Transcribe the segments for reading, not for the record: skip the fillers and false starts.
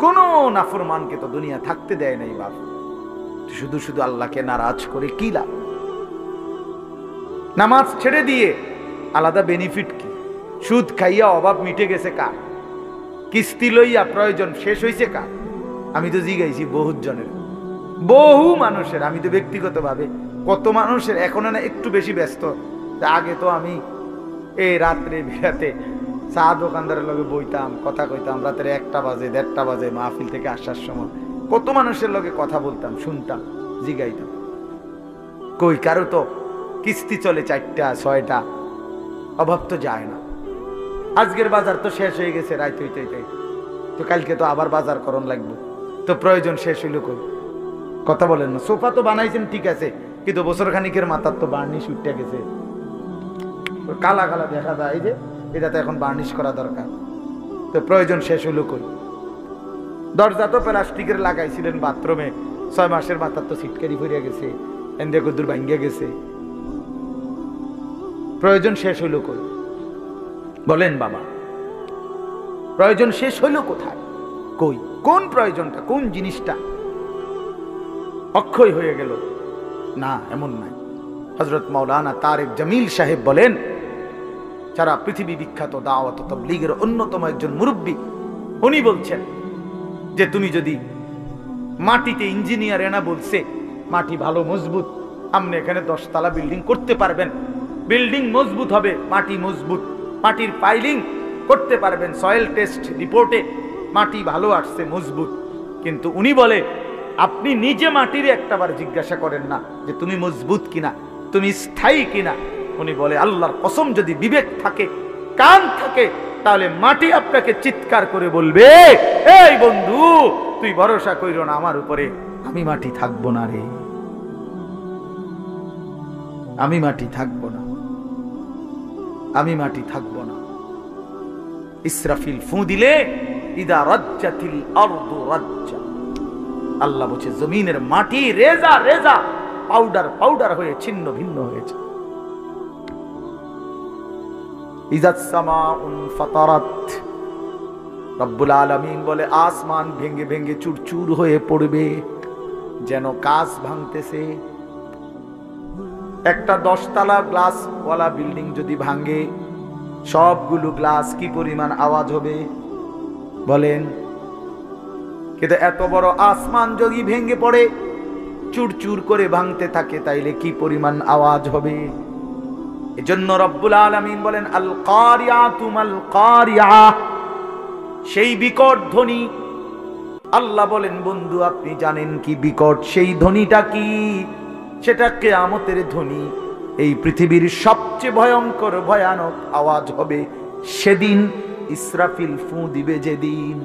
কোন নাফরমানকে তো দুনিয়া থাকতে দেয় নাই বাপ, শুধু শুধু আল্লাহকে নারাজ করে কি লাভ? নামাজ ছেড়ে দিয়ে আলাদা বেনিফিট কি? সুদ খাইয়া অভাব মিটে গেছে কার? কিস্তি লইয়া প্রয়োজন শেষ হয়েছে কার? আমি তো জিগাইছি বহুত জনের, বহু মানুষের। আমি তো ব্যক্তিগতভাবে কত মানুষের এখন না একটু বেশি ব্যস্ত। আগে তো আমি এই রাত্রে বেড়াতে চা দোকানদারের লগে বইতাম, কথা কইতাম, রাতের 1টা বাজে 1:30টা বাজে মাহফিল থেকে আসার সময় কত মানুষের লগে কথা বলতাম, শুনতাম, জিগাইতাম। কই কারো তো কিস্তি চলে 4টা 6টা, অভাব তো যায় না। আজকের বাজার তো শেষ হয়ে গেছে রাত হইতে হইতে, তো কালকে তো আবার বাজার করণ লাগবে, তো প্রয়োজন শেষ হইল কই? কথা বলেন না। সোফা তো বানাইছেন ঠিক আছে, কিন্তু বছর খানিকের মাথার তো বার্নিশ উঠে গেছে, কালা কালা দেখা যায়, এই যে এটা তো এখন বার্নিশ করা দরকার, তো প্রয়োজন শেষ হইল কই? দরজা তো প্লাস্টিকের লাগাইছিলেন বাথরুমে, 6 মাসের মাথার তো সিটকারি ফিরে গেছে, এন্দে কদ্দুর ভাঙ্গিয়া গেছে, প্রয়োজন শেষ হইল কই? বলেন বাবা, প্রয়োজন শেষ হইল কোথায়? কই? কোন প্রয়োজনটা, কোন জিনিসটা অক্ষয় হয়ে গেল? না, এমন নাই। হযরত মাওলানা তারেক জামিল সাহেব বলেন, যারা পৃথিবী বিখ্যাত দাওয়াত ও তাবলীগের অন্যতম একজন মুরব্বী, উনি বলছেন যে তুমি যদি মাটিতে, ইঞ্জিনিয়ার এনা বলছে মাটি ভালো মজবুত, আপনি এখানে 10 তলা বিল্ডিং করতে পারবেন, বিল্ডিং মজবুত হবে, মাটি মজবুত, মাটির পাইলিং করতে পারবেন, সয়েল টেস্ট রিপোর্টে মাটি ভালো আসছে, মজবুত। কিন্তু উনি বলে আপনি নিজে মাটির একটাবার জিজ্ঞাসা করেন না যে তুমি মজবুত কিনা, তুমি স্থায়ী কিনা। উনি বলে আল্লাহর কসম, যদি বিবেক থাকে, কান থাকে, তাহলে মাটি আপনাকে চিৎকার করে বলবে, এই বন্ধু তুই ভরসা কইর না আমার উপরে, আমি মাটি থাকবো না রে, আমি মাটি থাকবো না, আমি মাটি থাকবো না। ইসরাফিল ফু দিলে ইদা রাজ্জাতিল আরদু রাজ্জা, আল্লাহ বলছে জমিনের মাটি রেজা রেজা, পাউডার পাউডার হয়ে ছিন্ন ভিন্ন হয়েছে। ইজাত সামাউন ফাতারাত, রব্বুল আলামিন বলে আসমান ভেঙে ভেঙে চুরচুর হয়ে পড়বে, যেন কাঁচ ভাঙতেছে। একটা 10 তলা গ্লাস ওয়ালা বিল্ডিং যদি ভাঙে, সবগুলো গ্লাস কি পরিমাণ আওয়াজ হবে বলেন? কিন্তু এত বড় আসমান যদি ভেঙে পড়ে, চুরচুর করে ভাঙতে থাকে, তাইলে কি পরিমাণ আওয়াজ হবে? এজন্য রব্বুল আলামিন বলেন আল কারিয়াতু মাল কারিয়া, সেই বিকট ধ্বনি। আল্লাহ বলেন বন্ধু আপনি জানেন কি বিকট সেই ধ্বনিটা কি? সেটা কিয়ামতের ধ্বনি। এই পৃথিবীর সবচেয়ে ভয়ঙ্কর ভয়ানক আওয়াজ হবে সেদিন ইসরাফিল ফু দিবে যেদিন।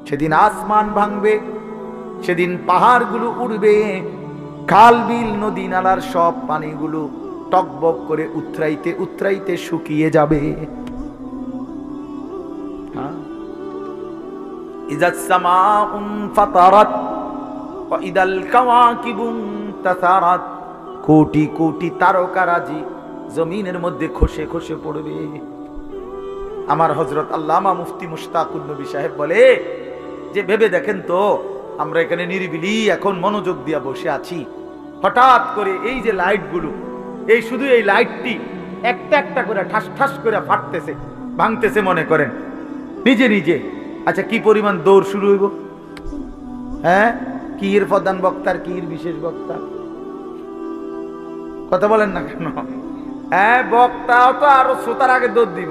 সেদিন আসমান ভাঙবে, সেদিন পাহাড়গুলো উড়বে, খাল বিল নদী নালার সব পানিগুলো টকবক করে উতরাইতে উতরাইতে শুকিয়ে যাবে। ইযাস সামাউন ফাতারাত ওয়া ইদাল কাওয়াকিবু তাসারাত, কোটি কোটি তারকারাজি জমিনের মধ্যে খসে খসে পড়বে। আমার হযরত আল্লামা মুফতি মুশতাকুন নবী সাহেব বলে যে ভেবে দেখেন তো, আমরা এখানে নিরিবিলি এখন মনোযোগ দিয়া বসে আছি, হঠাৎ করে এই যে লাইটগুলো, এই শুধু এই লাইটটি একটা একটা করে ঠাস ঠাস করে ফাটতেছে, ভাঙতেছে, মনে করেন নিজে নিজে। আচ্ছা কি পরিমাণ দৌড় শুরু হইব? হ্যাঁ, কি এর প্রধান বক্তার, কি এর বিশেষ বক্তা, কথা বলেন না কেন? হ্যাঁ, বক্তাও তো আরো শ্রোতার আগে দৌড় দিব।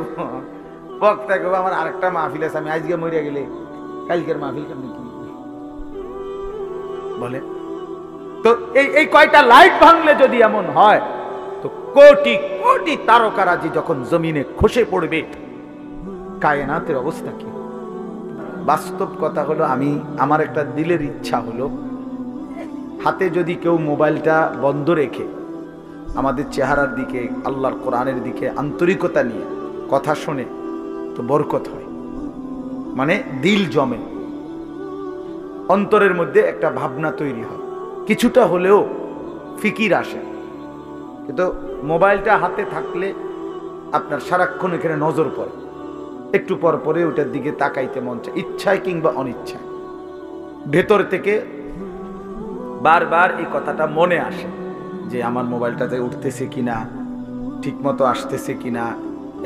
বক্তা কেউ আমার আরেকটা মাহফিল আছে, আমি আজকে মরিয়া গেলে কালকের মাহফিল কেমনি কি বলে? তো এই কয়টা লাইট ভাঙলে যদি এমন হয়, তো কোটি কোটি তারকারাজি যখন জমিনে খসে পড়বে, কায়নাতের অবস্থা কি? বাস্তব কথা হলো, আমার একটা দিলের ইচ্ছা হলো, হাতে যদি কেউ মোবাইলটা বন্ধ রেখে আমাদের চেহারার দিকে, আল্লাহর কোরআনের দিকে আন্তরিকতা নিয়ে কথা শোনে, তো বরকত হয়, মানে দিল জমে, অন্তরের মধ্যে একটা ভাবনা তৈরি হয়, কিছুটা হলেও ফিকির আসে। কিন্তু মোবাইলটা হাতে থাকলে আপনার সারাক্ষণ এখানে নজর পড়ে, একটু পর পরে ওটার দিকে তাকাইতে মন চায়, ইচ্ছায় কিংবা অনিচ্ছায়। ভেতর থেকে বারবার এই কথাটা মনে আসে যে আমার মোবাইলটাতে উঠতেছে কিনা, ঠিক মতো আসতেছে কিনা,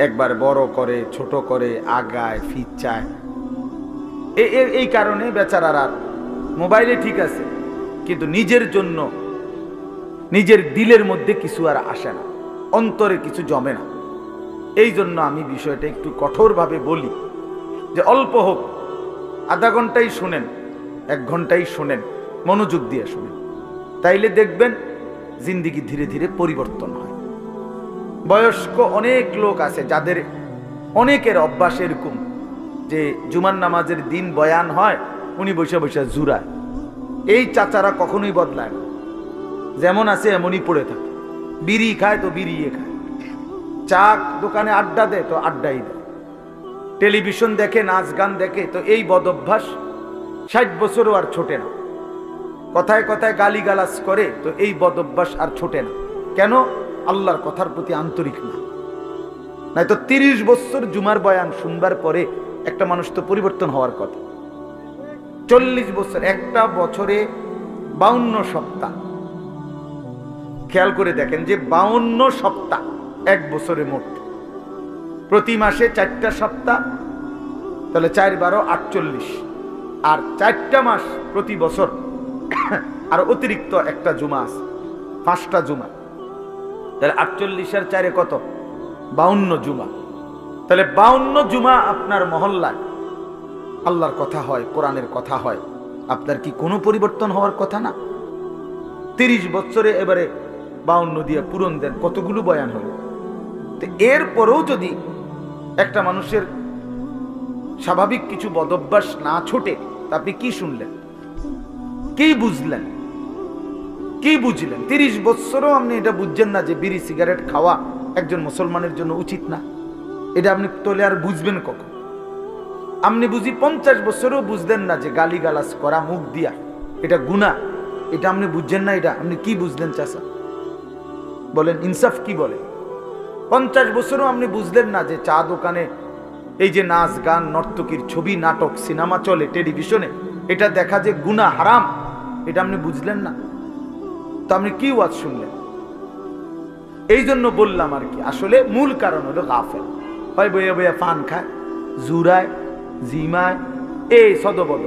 একবার বড় করে ছোট করে আগায় ফিচায়। এই কারণে বেচারার মোবাইলে ঠিক আছে, কিন্তু নিজের জন্য নিজের দিলের মধ্যে কিছু আর আসে না, অন্তরে কিছু জমে না। এই জন্য আমি বিষয়টা একটু কঠোরভাবে বলি যে অল্প হোক, আধা ঘন্টাই শোনেন, 1 ঘন্টাই শোনেন, মনোযোগ দিয়ে শোনেন, তাইলে দেখবেন জিন্দিগি ধীরে ধীরে পরিবর্তন হয়। বয়স্ক অনেক লোক আছে যাদের অনেকের অভ্যাস এরকম যে জুমার নামাজের দিন বয়ান হয়, উনি বসে বসে জুরায়। এই চাচারা কখনোই বদলায় না, যেমন আছে এমনই পড়ে থাকে। বিড়ি খায় তো বিড়িয়ে খায়, চা দোকানে আড্ডা দেয় তো আড্ডাই দেয়, টেলিভিশন দেখে, নাচ গান দেখে। তো এই বদ অভ্যাস 60 বছরও আর ছোটে না। কথায় কথায় গালিগালাজ করে, তো এই বদ অভ্যাস আর ছোটে না। কেন? আল্লাহর কথার প্রতি আন্তরিক না। নাই তো 30 বছর জুমার বয়ান শুনবার পরে একটা মানুষ তো পরিবর্তন হওয়ার কথা। 40 বছর, একটা বছরে 52 সপ্তাহ। খেয়াল করে দেখেন যে 52 সপ্তাহ এক বছরে মোট, প্রতি মাসে 4টা সপ্তাহ, তাহলে 4 12 48, আর 4টা মাস প্রতি বছর, আর অতিরিক্ত একটা জুমা আছে, 5টা জুমা, তাহলে 48 আর 4 কত? 52 জুমা। তাহলে 52 জুমা আপনার মহল্লায় আল্লাহর কথা হয়, কোরআনের কথা হয়, আপনার কি কোনো পরিবর্তন হওয়ার কথা না? 30 বছরে এবারে 52 দিয়ে পূরণ দেন, কতগুলো বয়ান হলো। তো এরপরেও যদি একটা মানুষের স্বাভাবিক কিছু বদভ্যাস না ছোটে, তা আপনি কি শুনলেন, কি বুঝলেন, কি বুঝলেন? 30 বছরও আপনি এটা বুঝছেন না যে বিড়ি সিগারেট খাওয়া একজন মুসলমানের জন্য উচিত না। এটা আপনি তোলে আর বুঝবেন কখন? আপনি বুঝি 50 বছরও বুঝলেন না যে গালিগালাজ করা মুখ দিয়া এটা গুনাহ, এটা আপনি বুঝছেন না। এটা আপনি কি বুঝলেন চাচা? বলেন, ইনসাফ কি বলে? 50 বছরও আপনি বুঝলেন না যে চা দোকানে এই যে নাচ গান, নর্তকীর ছবি, নাটক, সিনেমা চলে টেলিভিশনে, এটা দেখা যে গুনাহ, হারাম, এটা আপনি বুঝলেন না। তো আপনি কি ওয়াজ শুনলেন? এই জন্য বললাম আর কি, আসলে মূল কারণ হলো গাফেল। হয় বইয়া বইয়া পান খায়, জুরায়, জিমায়, এই সদবদ,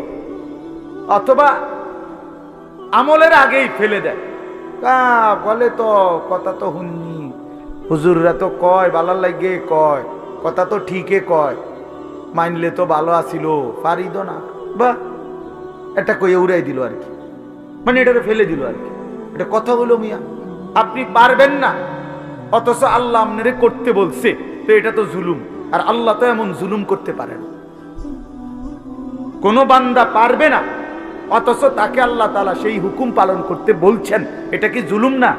অথবা আমলের আগেই ফেলে দেয়। বলে তো কথা তো হুননি, হুজুররা তো কয়, বালার লাগে কয়, কথা তো ঠিকই কয়, মানলে তো ভালো আসিল, পারিদ না, বা এটা কইয়ে উড়াই দিল আর কি, মানে এটা ফেলে দিল আর কি। এটা কথা হলো মিয়া, আপনি পারবেন না, অথচ আল্লাহ আপনারে করতে বলছে, তো এটা তো জুলুম। আর আল্লাহ তো এমন জুলুম করতে পারে না। কোন বান্দা পারবে না, অথচ তাকে আল্লাহ তাআলা সেই হুকুম পালন করতে বলছেন, এটা কি জুলুম না?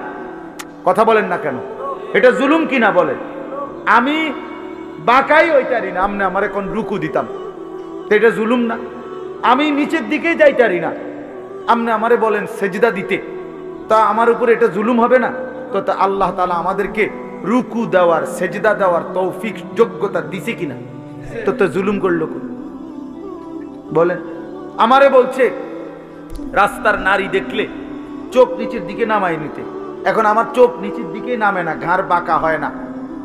কথা বলেন না কেন? এটা জুলুম কি না বলেন? আমি বাঁকাই ওইটারি না, আমনে আমার এখন রুকু দিতাম, তো এটা জুলুম না? আমি নিচের দিকেই যাইতারি না, আমনে আমারে বলেন সেজদা দিতে, তা আমার উপর এটা জুলুম হবে না? তো আল্লাহ তাআলা আমাদেরকে রুকু দেওয়ার, সেজদা দেওয়ার তৌফিক, যোগ্যতা দিছে কিনা? তো জুলুম করলো কোন? বলেন। আমারে বলছে রাস্তার নারী দেখলে চোখ নিচের দিকে নামাই নিতে, এখন আমার চোখ নিচের দিকে নামে না, ঘাড় বাঁকা হয় না,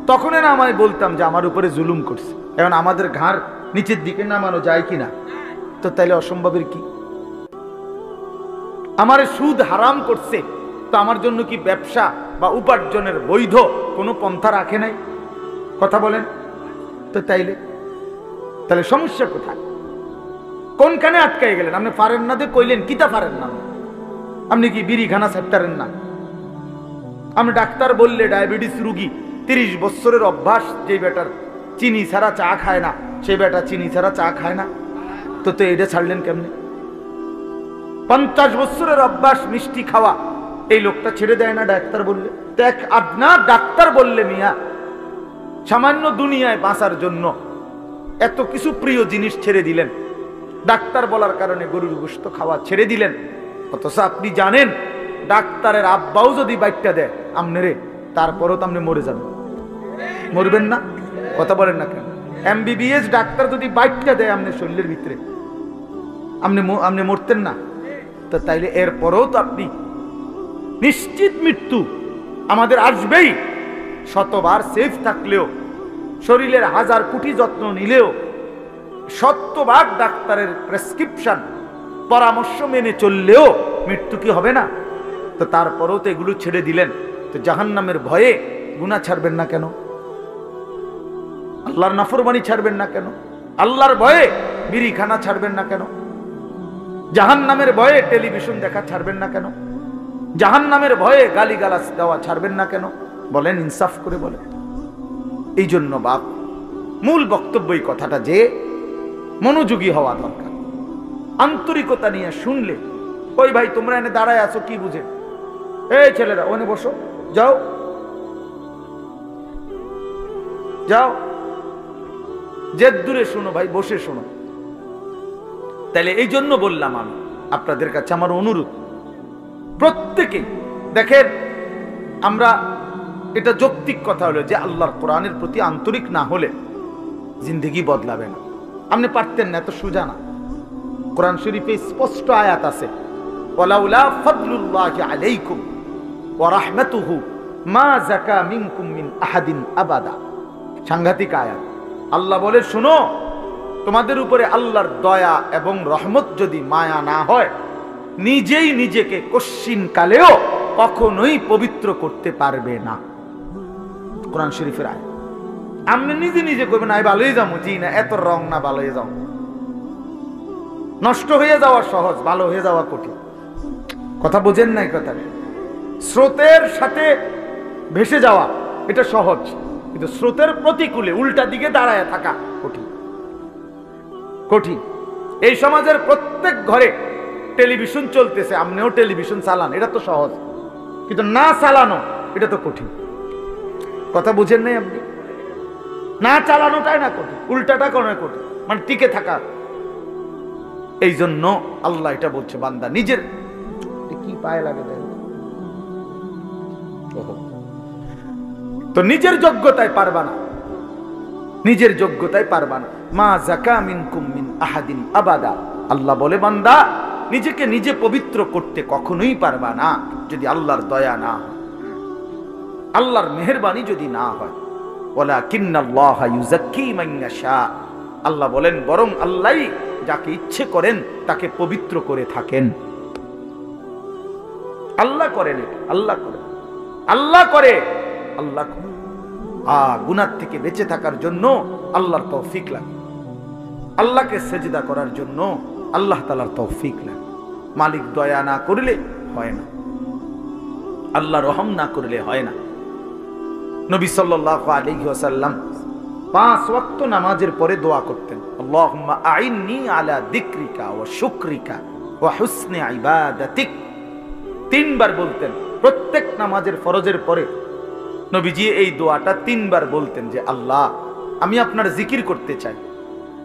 তখন না আমায় বলতাম যে আমার উপরে জুলুম করছে। এখন আমাদের ঘাড় নিচের দিকে নামানো যায় কিনা? তো তাইলে অসম্ভবের কি? আমারে সুদ হারাম করছে, তো আমার জন্য কি ব্যবসা বা উপার্জনের বৈধ কোনো পন্থা রাখে নাই? কথা বলেন তো। তাহলে সমস্যা কোথায়? কোনখানে আটকাই গেলেন? আপনি পারেন না যে কইলেন, কিতা পারেন না? আপনি কি বিড়ি খানা ছাড়তারেন না? আপনি ডাক্তার বললে ডায়াবেটিস রুগী, 30 বছরের অভ্যাস, যে বেটার চিনি ছাড়া চা খায় না, সেই বেটা চিনি ছাড়া চা খায় না, তো এটা ছাড়লেন কেমনে? 50 বছরের অভ্যাস মিষ্টি খাওয়া, এই লোকটা ছেড়ে দেয় না ডাক্তার বললে? দেখ আপনার ডাক্তার বললে মিয়া, সামান্য দুনিয়ায় বাঁচার জন্য এত কিছু প্রিয় জিনিস ছেড়ে দিলেন, ডাক্তার বলার কারণে গরুর গোশত খাওয়া ছেড়ে দিলেন, অথচ আপনি জানেন ডাক্তারের আব্বাও যদি বাইটটা দেয় আমনেরে, তারপরও তো আপনি মরে যাবেন। মরবেন না? কথা বলেন না কেন? এমবিবিএস ডাক্তার যদি বাইকটা দেয় আপনার শরীরের ভিতরে, আপনি মরতেন না? তো তাইলে এরপরেও তো আপনি নিশ্চিত মৃত্যু আমাদের আসবেই। শতবার সেফ থাকলেও, শরীরের 1000 কোটি যত্ন নিলেও, 100 ডাক্তারের প্রেসক্রিপশন পরামর্শ মেনে চললেও মৃত্যু কি হবে না? তো তারপরেও তো এগুলো ছেড়ে দিলেন। তো জাহান্নামের ভয়ে গুনাহ ছাড়বেন না কেন? আল্লাহর নাফরমানি ছাড়বেন না কেন? আল্লাহর ভয়ে বিড়িখানা ছাড়বেন না কেন? জাহান্নামের ভয়ে টেলিভিশন দেখা ছাড়বেন না কেন? জাহান্নামের ভয়ে গালিগালাজ দেওয়া ছাড়বেন না কেন? বলেন, ইনসাফ করে বলেন। এই জন্য বাপ, মূল বক্তব্য এই কথাটা যে মনোযোগী হওয়া দরকার। আন্তরিকতা নিয়ে শুনলে, ওই ভাই তোমরা এনে দাঁড়ায় আছো কি বুঝে, এই ছেলেরা ওনে বসো, যাও যাও, যে দূরে শোনো ভাই, বসে শোনো। তাহলে এই জন্য বললাম আমি আপনাদের কাছে আমার অনুরোধ, প্রত্যেকেই দেখেন, আমরা এটা যৌক্তিক কথা হলো যে আল্লাহর কোরআনের প্রতি আন্তরিক না হলে জিন্দেগি বদলাবে না। আপনি পারতেন না, এত সোজা না। কোরআন শরীফে স্পষ্ট আয়াত আছে, ওয়ালাউলা ফাদলুল্লাহি আলাইকুম ওয়া রাহমাতুহু মা যাকা মিনকুম মিন আহাদিন আবাদা। সাংঘাতিক আয়াত। আল্লাহ বলে, শুনো, তোমাদের উপরে আল্লাহর দয়া এবং রহমত যদি মায়া না হয়, নিজেই নিজেকে কশ্চিন কালেও কখনোই পবিত্র করতে পারবে না। কোরআন শরীফের আয়াত। আপনি নিজে নিজে করবেন, আমি ভালোই যাবো, জি না, এত রং না, ভালো হয়ে যাও। নষ্ট হয়ে যাওয়া সহজ, ভালো হয়ে যাওয়া কঠিন। কথা বোঝেন নাই কথা? স্রোতের সাথে ভেসে যাওয়া এটা সহজ, কিন্তু স্রোতের প্রতিকূলে উল্টা দিকে দাঁড়ায় থাকা কঠিন। কঠিন। এই সমাজের প্রত্যেক ঘরে টেলিভিশন চলতেছে, আপনিও টেলিভিশন চালান, এটা তো সহজ, কিন্তু না চালানো এটা তো কঠিন। কথা বুঝেন নাই আপনি? না চালানোটাই না কঠিন, উল্টাটা কোনো কঠিন, মানে টিকে থাকা। এই জন্য আল্লাহ এটা বলছে, বান্দা নিজের কি পায়ে লাগে তো নিজের যোগ্যতায় পারবা না, নিজের যোগ্যতায় পারবা না। মা যাকা মিনকুম মিন আহাদিন আবাদা। আল্লাহ বলে, বান্দা নিজেকে নিজে পবিত্র করতে কখনোই পারবা না যদি আল্লাহর দয়া না হয়, আল্লাহর মেহেরবানি যদি না হয়। ওয়ালাকিন্নাল্লাহা ইউযাক্কি মান ইয়াশা। আল্লাহ বলেন, বরং আল্লাহই যাকে ইচ্ছে করেন তাকে পবিত্র করে থাকেন। আল্লাহ করেন, আল্লাহ করে, আল্লাহ করে, আল্লাহ করে। গুনাহ থেকে বেঁচে থাকার জন্য আল্লাহর তৌফিক লাগে, আল্লাহকে সেজদা করার জন্য আল্লাহ তাআলার তৌফিক লাগে। মালিক দয়া না করলে হয় না, আল্লাহ রহম না করলে হয় না। নবী সাল্লাল্লাহু আলাইহি ওয়াসাল্লাম 5 ওয়াক্ত নামাজের পরে দোয়া করতেন, আল্লাহুম্মা আইন্নি আলা যিকরিকা ওয়া শুকরিকা ওয়া হুসনি ইবাদাতিক। 3 বার বলতেন প্রত্যেক নামাজের ফরজের পরে। নবীজি এই দোয়াটা 3 বার বলতেন যে, আল্লাহ আমি আপনার জিকির করতে চাই,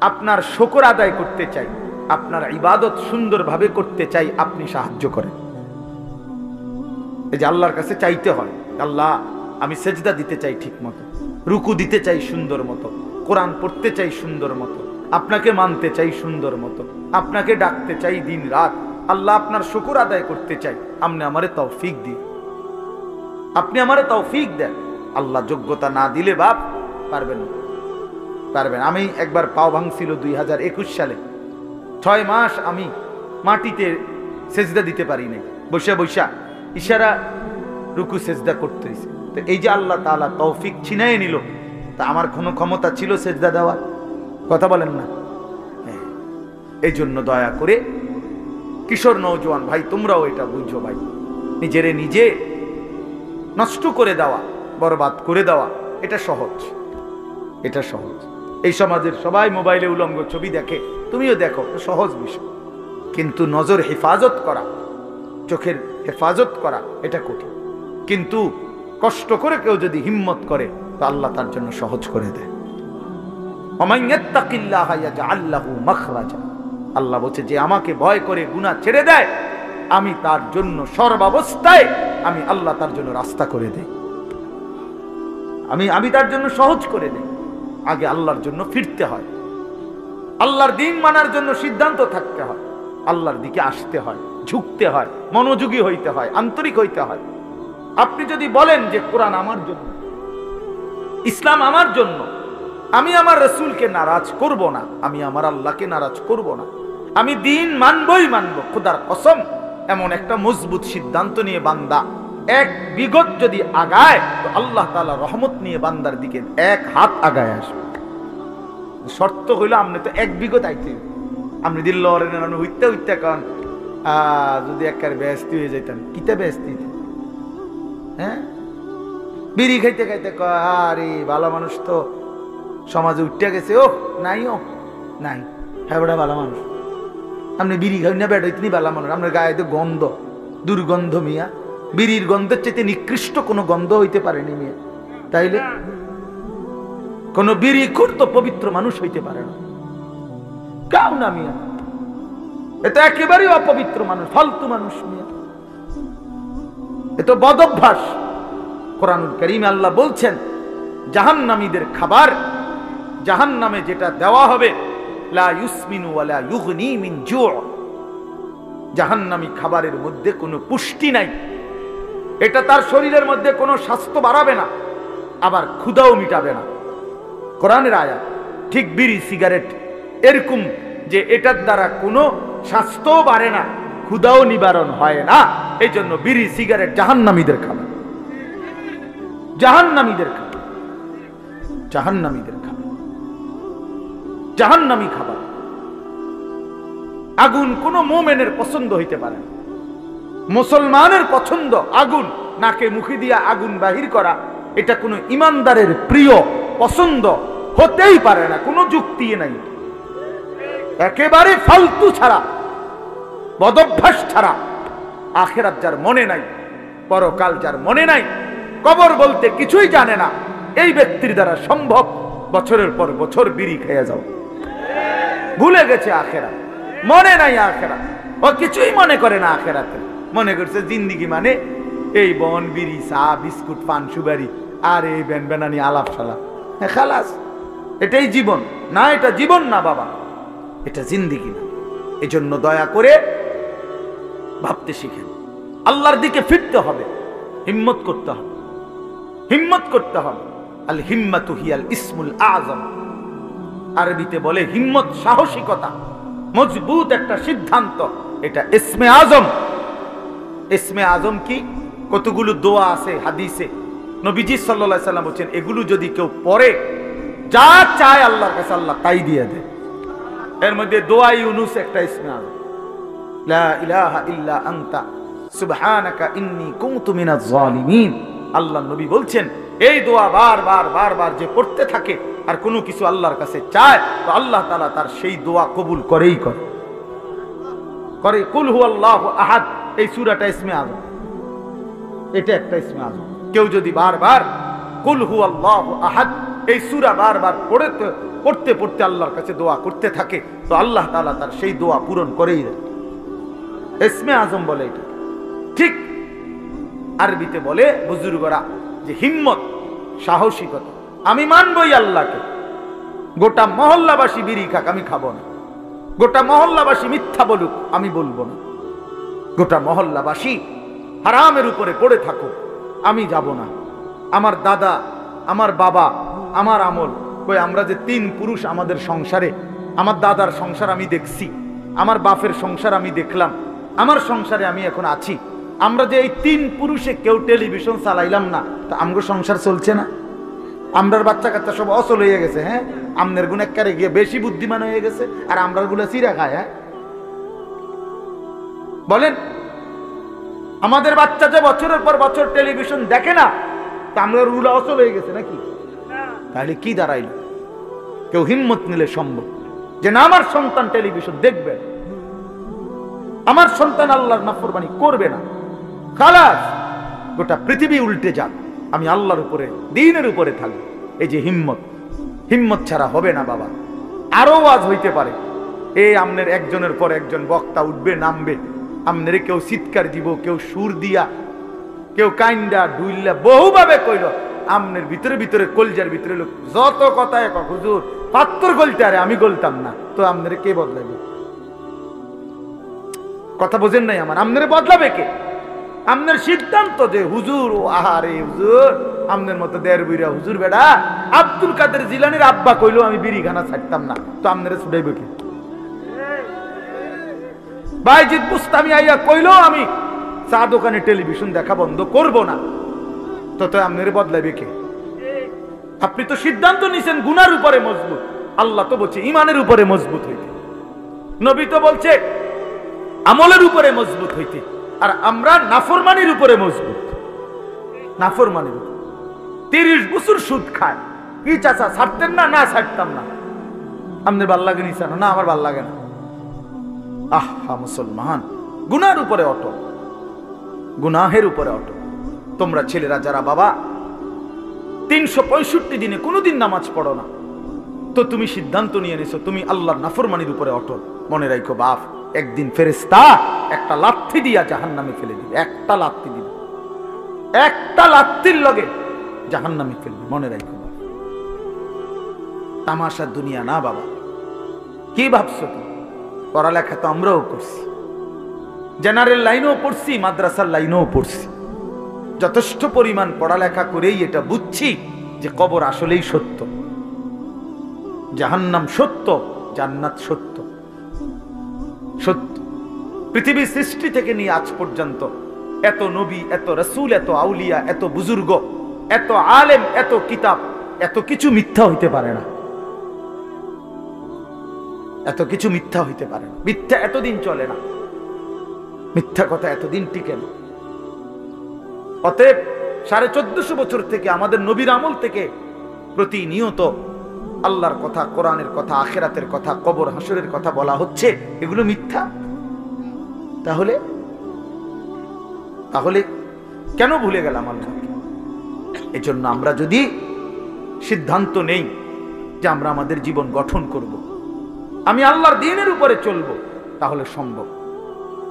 আপনার শুকর আদায় করতে চাই, আপনার ইবাদত সুন্দরভাবে করতে চাই, আপনি সাহায্য করেন। এই যে আল্লাহর কাছে চাইতে হয়, আল্লাহ আমি সেজদা দিতে চাই ঠিক মতো, রুকু দিতে চাই সুন্দর মতো, কোরআন পড়তে চাই সুন্দর মতো, আপনাকে মানতে চাই সুন্দর মতো, আপনাকে ডাকতে চাই দিন রাত। আল্লাহ আপনার শুকর আদায় করতে চাই, আপনি আমারে তৌফিক দিন, আপনি আমারে তৌফিক দেন। আল্লাহ যোগ্যতা না দিলে বাপ পারবেন না, পারবেন। আমি একবার পাও ভাঙছিল 2021 সালে, 6 মাস আমি মাটিতে সেজদা দিতে পারি নাই, বসে বসা ইশারা রুকু সেজদা করতে হয়েছে। তো এই যে আল্লাহ তাআলা তৌফিক ছিনাই নিল, তা আমার কোনো ক্ষমতা ছিল সেজদা দেওয়ার? কথা বলেন না। এই জন্য দয়া করে কিশোর নওজোয়ান ভাই, তোমরাও এটা বুঝো ভাই, নিজেরে নিজে নষ্ট করে দেওয়া, বরবাদ করে দেওয়া এটা সহজ, এটা সহজ। এই সমাজের সবাই মোবাইলে উলঙ্গ ছবি দেখে, তুমিও দেখো, সহজ বিষয়। কিন্তু নজর হেফাজত করা, চোখের হেফাজত করা এটা কঠিন। কিন্তু কষ্ট করে কেউ যদি হিম্মত করে তো আল্লাহ তার জন্য সহজ করে দেয়। ওমান ইয়াত্তাকিল্লাহা ইয়াজআল লাহু মাখরাজা। আল্লাহ বলছে, যে আমাকে ভয় করে গুনাহ ছেড়ে দেয়, আমি তার জন্য সর্বাবস্থায় আমি আল্লাহ তার জন্য রাস্তা করে দেই, আমি তার জন্য সহজ করে দেই। আগে আল্লাহর জন্য ফিরতে হয়, আল্লাহর দিন মানার জন্য সিদ্ধান্ত থাকতে হয়, আল্লাহর দিকে আসতে হয়, ঝুঁকতে হয়, মনোযোগী হইতে হয়, আন্তরিক হইতে হয়। আপনি যদি বলেন যে কোরআন আমার জন্য, ইসলাম আমার জন্য, আমি আমার রসুলকে নারাজ করব না, আমি আমার আল্লাহকে নারাজ করব না, আমি দিন মানবই মানব, খোদার কসম, এমন একটা মজবুত সিদ্ধান্ত নিয়ে বান্দা এক বিগত যদি আগায়, তো আল্লাহ তাআলা রহমত নিয়ে বান্দার দিকে এক হাত আগায় আসবে। শর্ত হইল আপনি তো এক বিগত আইতে, আপনি দিল হইতে হইতে কারণ যদি একবার ব্যস্ত হয়ে যাইতেন, কিতা ব্যস্ত, হ্যাঁ, বিড়ি খাইতে খাইতে আরে ভালো মানুষ তো সমাজে উঠে গেছে, ও নাই, ও নাই, হ্যাঁ বেটা ভালো মানুষ। আপনি বিড়ি খাই না বেটা ইতনি ভালো মানুষ, আপনার গায়ে তো গন্ধ, দুর্গন্ধ মিয়া, বিড়ির গন্ধের চাইতে নিকৃষ্ট কোনো গন্ধ হইতে পারেনি মিয়া, তাইলে কোন বিড়ি করতো পবিত্র মানুষ হইতে পারে না, কাউ না মিয়া, এটা একেবারেই অপবিত্র মানুষ, ফালতু মানুষ মিয়া, এত বদ অভ্যাস। কোরআনুল কারীমে আল্লাহ বলছেন জাহান্নামীদের খাবার, জাহান্নামে যেটা দেওয়া হবে, লা ইউসমিনু ওয়ালা ইউগনি মিন জু', জাহান্নামী খাবারের মধ্যে কোনো পুষ্টি নাই, এটা তার শরীরের মধ্যে কোনো স্বাস্থ্য বাড়াবে না, আবার ক্ষুধাও মিটাবে না। কোরআনের আয়াত। ঠিক বিড়ি সিগারেট এরকম যে এটার দ্বারা কোনো স্বাস্থ্য বাড়ে না, ক্ষুধাও নিবারণ হয় না, এই জন্য বিড়ি সিগারেট জাহান্নামীদের খাবার, জাহান্নামীদের খাবার, জাহান্নামীদের খাবার, জাহান্নামী খাবার। আগুন কোন মুমিনের পছন্দ হইতে পারে না, মুসলমানের পছন্দ আগুন, নাকে মুখে দিয়া আগুন বাহির করা, এটা কোনো ইমানদারের প্রিয় পছন্দ হতেই পারে না, কোনো যুক্তি নাই, একেবারে ফালতু ছাড়া, বদভ্যাস ছাড়া। আখিরাত যার মনে নাই, পরকাল যার মনে নাই, কবর বলতে কিছুই জানে না, এই ব্যক্তির দ্বারা সম্ভব বছরের পর বছর বিড়ি খেয়ে যাও, ভুলে গেছে আখিরাত, মনে নাই আখিরাত, ও কিছুই মনে করে না আখিরাতে, মনে করছে জিন্দিগি মানে এই বন, বিড়ি, চা, বিস্কুট, পান, সুপারি আর এই বেন বেনানি আলাপ সালা, খালাস, এটাই জীবন না, এটা জীবন না বাবা, এটা জিন্দিগি না। এজন্য দয়া করে ভাবতে শিখেন, আল্লাহর দিকে ফিরতে হবে, হিম্মত করতে হবে, হিম্মত করতে হবে। আল হিম্মাতু হিয়াল ইসমুল আযম, আরবিতে বলে হিম্মত সাহসিকতা, মজবুত একটা সিদ্ধান্ত, এটা ইসমে আজম। ইসমে আজম কি? কতগুলো দোয়া আছে হাদিসে, নবীজি সাল্লাল্লাহু আলাইহি সাল্লাম বলেন এগুলো যদি কেউ পড়ে, যা চায় আল্লাহর কাছে আল্লাহ তাই দিয়ে দেয়। এর মধ্যে দোয়া ইউনুস একটা ইসমে আজম, লা ইলাহা ইল্লা আনতা সুবহানাকা ইন্নী কুনতু মিনাজ জালিমিন। আল্লাহ নবী বলছেন এই দোয়া বারবার বারবার যে পড়তে থাকে আর কোনো কিছু আল্লাহর কাছে চায়, তো আল্লাহ তাআলা তার সেই দোয়া কবুল করেই করে। কুল হুয়াল্লাহু আহাদ, এই সূরাটা ইসমে আযম, এটা একটা ইসমে আযম। কেউ যদি বারবার কুল হুয়াল্লাহু আহাদ এই সূরা বারবার পড়তে পড়তে আল্লাহর কাছে দোয়া করতে থাকে, তো আল্লাহ তাআলা তার সেই দোয়া পূরণ করেই দেয়। ইসমে আযম বলে এটা। ঠিক আরবিতে বলে বুজুর্গরা যে হিম্মত, সাহসিকতা, আমি মানবই আল্লাহকে, গোটা মহল্লাবাসী বিড়ি খাক আমি খাবো না, গোটা মহল্লাবাসী মিথ্যা বলুক আমি বলবো না, গোটা মহল্লাবাসী হারামের উপরে পড়ে থাকুক আমি যাব না। আমার দাদা, আমার বাবা, আমার আমল, কই আমরা যে 3 পুরুষ আমাদের সংসারে, আমার দাদার সংসার আমি দেখছি, আমার বাপের সংসার আমি দেখলাম, আমার সংসারে আমি এখন আছি, আমরা যে এই 3 পুরুষে কেউ টেলিভিশন চালাইলাম না, তা আমগো সংসার চলছে না? আমরার বাচ্চা কাচ্চা সব অচল হয়ে গেছে, হ্যাঁ, আমনের গুণেকারে গিয়ে বেশি বুদ্ধিমান হয়ে গেছে, আর আমরার গুলো চিরা খায়। হ্যাঁ বলেন, আমাদের বাচ্চা যে বছরের পর বছর টেলিভিশন দেখে না, তা আমরার গুলো অচল হয়ে গেছে নাকি? তাহলে কি দাঁড়াইল? কেউ হিম্মত নিলে সম্ভব যে না, আমার সন্তান টেলিভিশন দেখবে, আমার সন্তান আল্লাহর নাফরমানি করবে না, খালাস, গোটা পৃথিবী উল্টে যাক, আমি আল্লাহর উপরে, দ্বীনের উপরে থাকবো। এই যে হিম্মত, হিম্মত ছাড়া হবে না বাবা। আরো ওয়াজ হইতে পারে, এই আমনের একজনের পর একজন বক্তা উঠবে নামবে, আমনের কেউ চিৎকার দিব, কেউ সুর দিয়া, কেউ কাইন্দা ডুইল্লা বহুভাবে কইল, আমনের ভিতরে ভিতরে কলজার ভিতরে লোক যত কথা এক হুজুর পাত্তর গলতে আরে আমি গলতাম না, তো আমনের কে বদলাবে? কথা বোঝেন নাই আমার? আমনের বদলাবে কে? আমনের সিদ্ধান্ত যে হুজুর আহারে হুজুর আমনের মতো দেড় বুইরা হুজুর বেড়া আব্দুল কাদের জিলানির আব্বা কইলো আমি বিড়িখানা ছাড়তাম না, তো আমনের ছুটাইবে কে? বাইজিদ বুস্তামি আইয়া কইলো আমি চা দোকানে টেলিভিশন দেখা বন্ধ করব না, তো আমনের বদলাবে কে? আপনি তো সিদ্ধান্ত নিছেন গুনার উপরে মজবুত, আল্লাহ তো বলছে ইমানের উপরে মজবুত হইতে, নবী তো বলছে আমলের উপরে মজবুত হইতে, আর আমরা নাফরমানির উপরে মজবুত। নাফরমানির উপর 30 বছর সুদ খায়, কি চাচা ছাড়তেন না? না ছাড়তাম না। আপনার ভাল লাগে নি? না আমার ভাল লাগে না। আহা মুসলমান, গুনার উপরে অটল, গুনাহের উপরে অটল। তোমরা ছেলেরা যারা বাবা 365 দিনে কোনোদিন নামাজ পড়ো না, তো তুমি সিদ্ধান্ত নিয়ে নিছো তুমি আল্লাহর নাফরমানির উপরে অটল। মনে রাখো বাপ, একদিন ফেরেশতা একটা লাথি দিয়া জাহান্নামে ফেলে দিবে, একটা লাথি দিবে, একটা লাথির লগে জাহান্নামে ফেলবে। মনে রাখো বাপ, তামাশা দুনিয়া না বাবা। কি ভাবছো তুমি? পড়ালেখা তো আমরাও করছি, জেনারেল লাইনেও পড়ছি, মাদ্রাসার লাইনেও পড়ছি, যথেষ্ট পরিমাণ পড়ালেখা করেই এটা বুঝছি যে কবর আসলেই সত্য, জাহান্নাম সত্য, জান্নাত সত্য। সত্য পৃথিবীর সৃষ্টি থেকে নিয়ে আজ পর্যন্ত এত নবী, এত রাসূল, এত আউলিয়া, এত বুজুর্গ, এত আলেম, এত কিতাব, এত কিছু মিথ্যা হইতে পারে না, এত কিছু মিথ্যা হইতে পারে না। মিথ্যা এতদিন চলে না, মিথ্যা কথা এতদিন টিকে না। অতএব 1450 বছর থেকে আমাদের নবীর আমল থেকে প্রতিনিয়ত আল্লাহর কথা, কোরআনের কথা, আখিরাতের কথা, কবর হাসরের কথা বলা হচ্ছে, এগুলো মিথ্যা। তাহলে তাহলে কেন ভুলে গেলাম আল্লাহকে? এজন্য আমরা যদি সিদ্ধান্ত নেই যে আমরা আমাদের জীবন গঠন করব, আমি আল্লাহর দ্বীনের উপরে চলবো, তাহলে সম্ভব।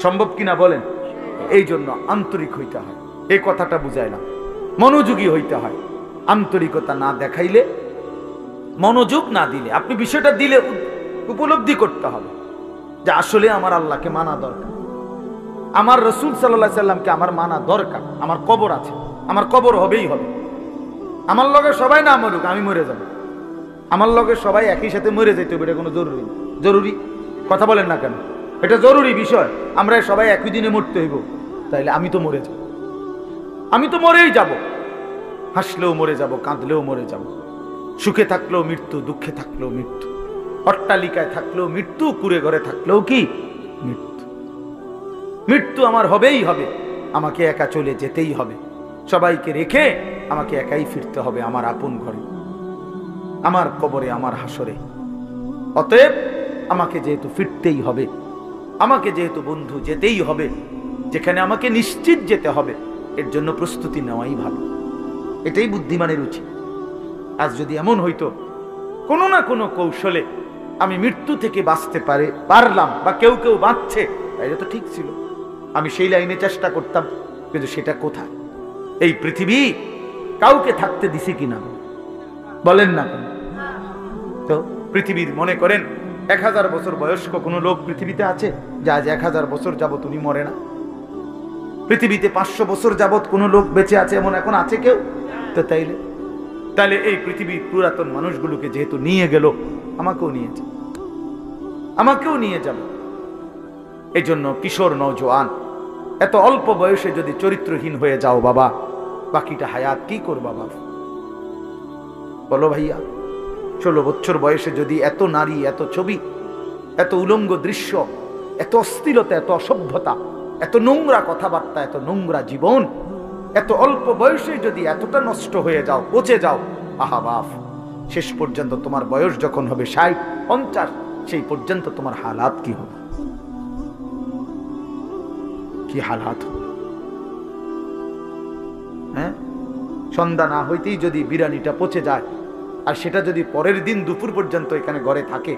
সম্ভব কিনা বলেন? এই জন্য আন্তরিক হইতে হয়, এই কথাটা বুঝায় না, মনোযোগী হইতে হয়। আন্তরিকতা না দেখাইলে, মনোযোগ না দিলে, আপনি বিষয়টা দিলে উপলব্ধি করতে হবে যে আসলে আমার আল্লাহকে মানা দরকার, আমার রাসূল সাল্লাল্লাহু আলাইহি সাল্লামকে আমার মানা দরকার। আমার কবর আছে, আমার কবর হবেই হবে। আমার লগে সবাই না মরুক, আমি মরে যাব। আমার লগে সবাই একই সাথে মরে যাইতে হবে, এটা কোনো জরুরি? জরুরি কথা বলেন না কেন? এটা জরুরি বিষয়। আমরা সবাই একই দিনে মরতে হইব, তাইলে আমি তো মরে যাব, আমি তো মরেই যাব। হাসলেও মরে যাব, কাঁদলেও মরে যাব, সুখে থাকলেও মৃত্যু, দুঃখে থাকলেও মৃত্যু, অট্টালিকায় থাকলেও মৃত্যু, কুড়ে ঘরে থাকলেও কি মৃত্যু। মৃত্যু আমার হবেই হবে, আমাকে একা চলে যেতেই হবে, সবাইকে রেখে আমাকে একাই ফিরতে হবে আমার আপন ঘরে, আমার কবরে, আমার হাসরে। অতএব আমাকে যেহেতু ফিরতেই হবে, আমাকে যেহেতু বন্ধু যেতেই হবে, যেখানে আমাকে নিশ্চিত যেতে হবে, এর জন্য প্রস্তুতি নেওয়াই ভালো। এটাই বুদ্ধিমানের উচিত। আজ যদি এমন হইতো কোনো না কোনো কৌশলে আমি মৃত্যু থেকে বাঁচতে পারলাম, বা কেউ কেউ বাঁচছে, তাইলে তো ঠিক ছিল, আমি সেই লাইনে চেষ্টা করতাম। কিন্তু সেটা কোথায়? এই পৃথিবী কাউকে থাকতে দিছে কিনা বলেন না? তো পৃথিবীর মনে করেন 1000 বছর বয়স্ক কোনো লোক পৃথিবীতে আছে যা আজ 1000 বছর যাবত উনি মরে না? পৃথিবীতে 500 বছর যাবত কোনো লোক বেঁচে আছে এমন এখন আছে কেউ? তো তাইলে এই পৃথিবীর পুরাতন মানুষগুলোকে যেহেতু নিয়ে গেল, আমাকেও নিয়েছে, আমাকেও নিয়ে যাবে। এই জন্য কিশোর নওজোয়ান, এত অল্প বয়সে যদি চরিত্রহীন হয়ে যাও বাবা, বাকিটা হায়াত কি করবা বাবা? বলো ভাইয়া, 16 বছর বয়সে যদি এত নারী, এত ছবি, এত উলঙ্গ দৃশ্য, এত অশ্লীলতা, এত অসভ্যতা, এত নোংরা কথাবার্তা, এত নোংরা জীবন, এত অল্প বয়সে যদি এতটা নষ্ট হয়ে যাও, পচে যাও, আহা বাপ, শেষ পর্যন্ত তোমার বয়স যখন হবে 60, 50, সেই পর্যন্ত তোমার হালাত কি হবে? কি হালাত হবে? হ্যাঁ, সন্ধ্যা না হইতেই যদি বিরিয়ানিটা পচে যায়, আর সেটা যদি পরের দিন দুপুর পর্যন্ত এখানে ঘরে থাকে,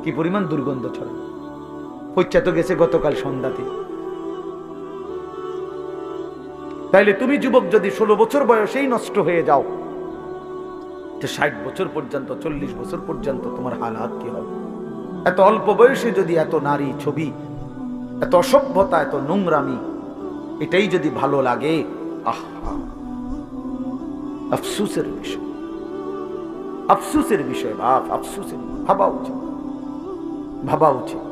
কি পরিমাণ দুর্গন্ধ ছড়ায়। পচা তো গেছে গতকাল সন্ধ্যাতে। তাইলে তুমি যুবক যদি 16 বছর বয়সেই নষ্ট হয়ে যাও, যে 60 বছর পর্যন্ত 40 বছর পর্যন্ত তোমার হালাত কি হবে? এত অল্প বয়সে যদি এত নারী ছবি, এত অসভ্যতা, এত নোংরামি, এটাই যদি ভালো লাগে, আহা, আফসোসের বিষয়, আফসোসের বিষয় বাপ, আফসোসের। ভাবা উচিত, ভাবা উচিত।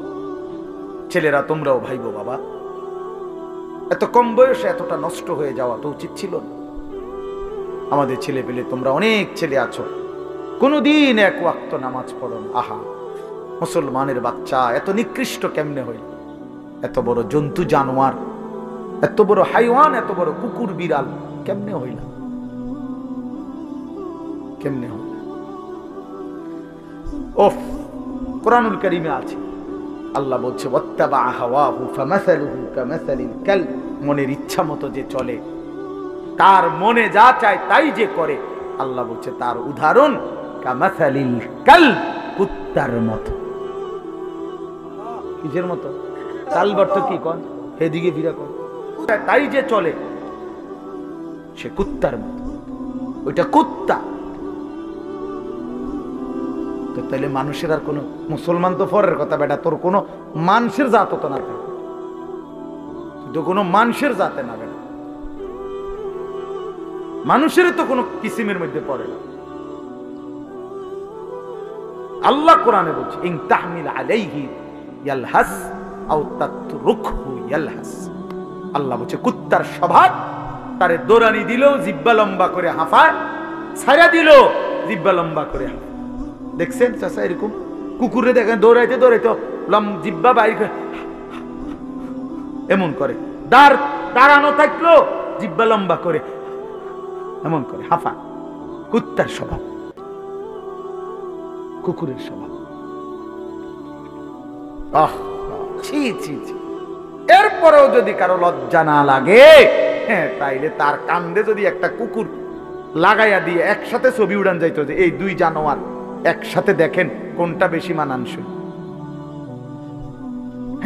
ছেলেরা তোমরাও ভাইবো বাবা, এত কম বয়সে এতটা নষ্ট হয়ে যাওয়া তো উচিত ছিল না। আমাদের ছেলে পেলে, তোমরা অনেক ছেলে আছো, কোনদিন এক ওয়াক্ত নামাজ পড়ো না। আহা, মুসলমানের বাচ্চা এত নিকৃষ্ট কেমনে হইল? এত বড় জন্তু জানোয়ার, এত বড় হাইওয়ান, এত বড় কুকুর বিড়াল কেমনে হইল? কেমনে হইল? ওফ, কোরআনুল কারীমে আছে, আল্লাহ বলছে ওয়াত্তাবা হাওয়াহু ফামাসালুহু কামাসালিল কালব, মনের ইচ্ছা মতো যে চলে, তার মনে যা চায় তাই যে করে, আল্লাহ বলছে তার উদাহরণ কামাসালিল কালব, কুত্তার মতো। কিসের মতো? কালব অর্থ কি কোন? এদিকে ফিরা কোন, তাই যে চলে সে কুত্তার মতো, ওইটা কুত্তা। তো তাহলে মানুষের আর কোনো, মুসলমান তো পরের কথা বেটা, তোর কোনো মানুষের জাত তো না, তো কোনো মানুষের জাতে না বেটা, মানুষের তো কোনো কিসিমের মধ্যে পড়ে না। আল্লাহ কোরআনে বলছে ইন তাহমিল আলাইহি ইয়ালহাস আও তাতরুকহু ইয়ালহাস। আল্লাহ বলছে কুত্তার স্বভাব, তারে দৌড়ানি দিল জিব্বা লম্বা করে হাঁফায়, ছায়া দিল জিব্বা লম্বা করে হাঁফায়। দেখছেন চাচা এরকম কুকুরে দেখেন দৌড়াইতে দৌড়াইতে জিব্বা বাইরে এমন করে, দাঁড়ানো থাকলো জিব্বা লম্বা করে এমন করে হাঁফা। কুত্তার স্বভাব, কুকুরের স্বভাব। ছি ছি ছি। এরপরেও যদি কারো লজ্জা না লাগে, হ্যাঁ, তাইলে তার কান্দে যদি একটা কুকুর লাগাইয়া দিয়ে একসাথে ছবি উড়ান যাইতো, যে এই দুই জানোয়ার একসাথে দেখেন কোনটা বেশি মানানসই।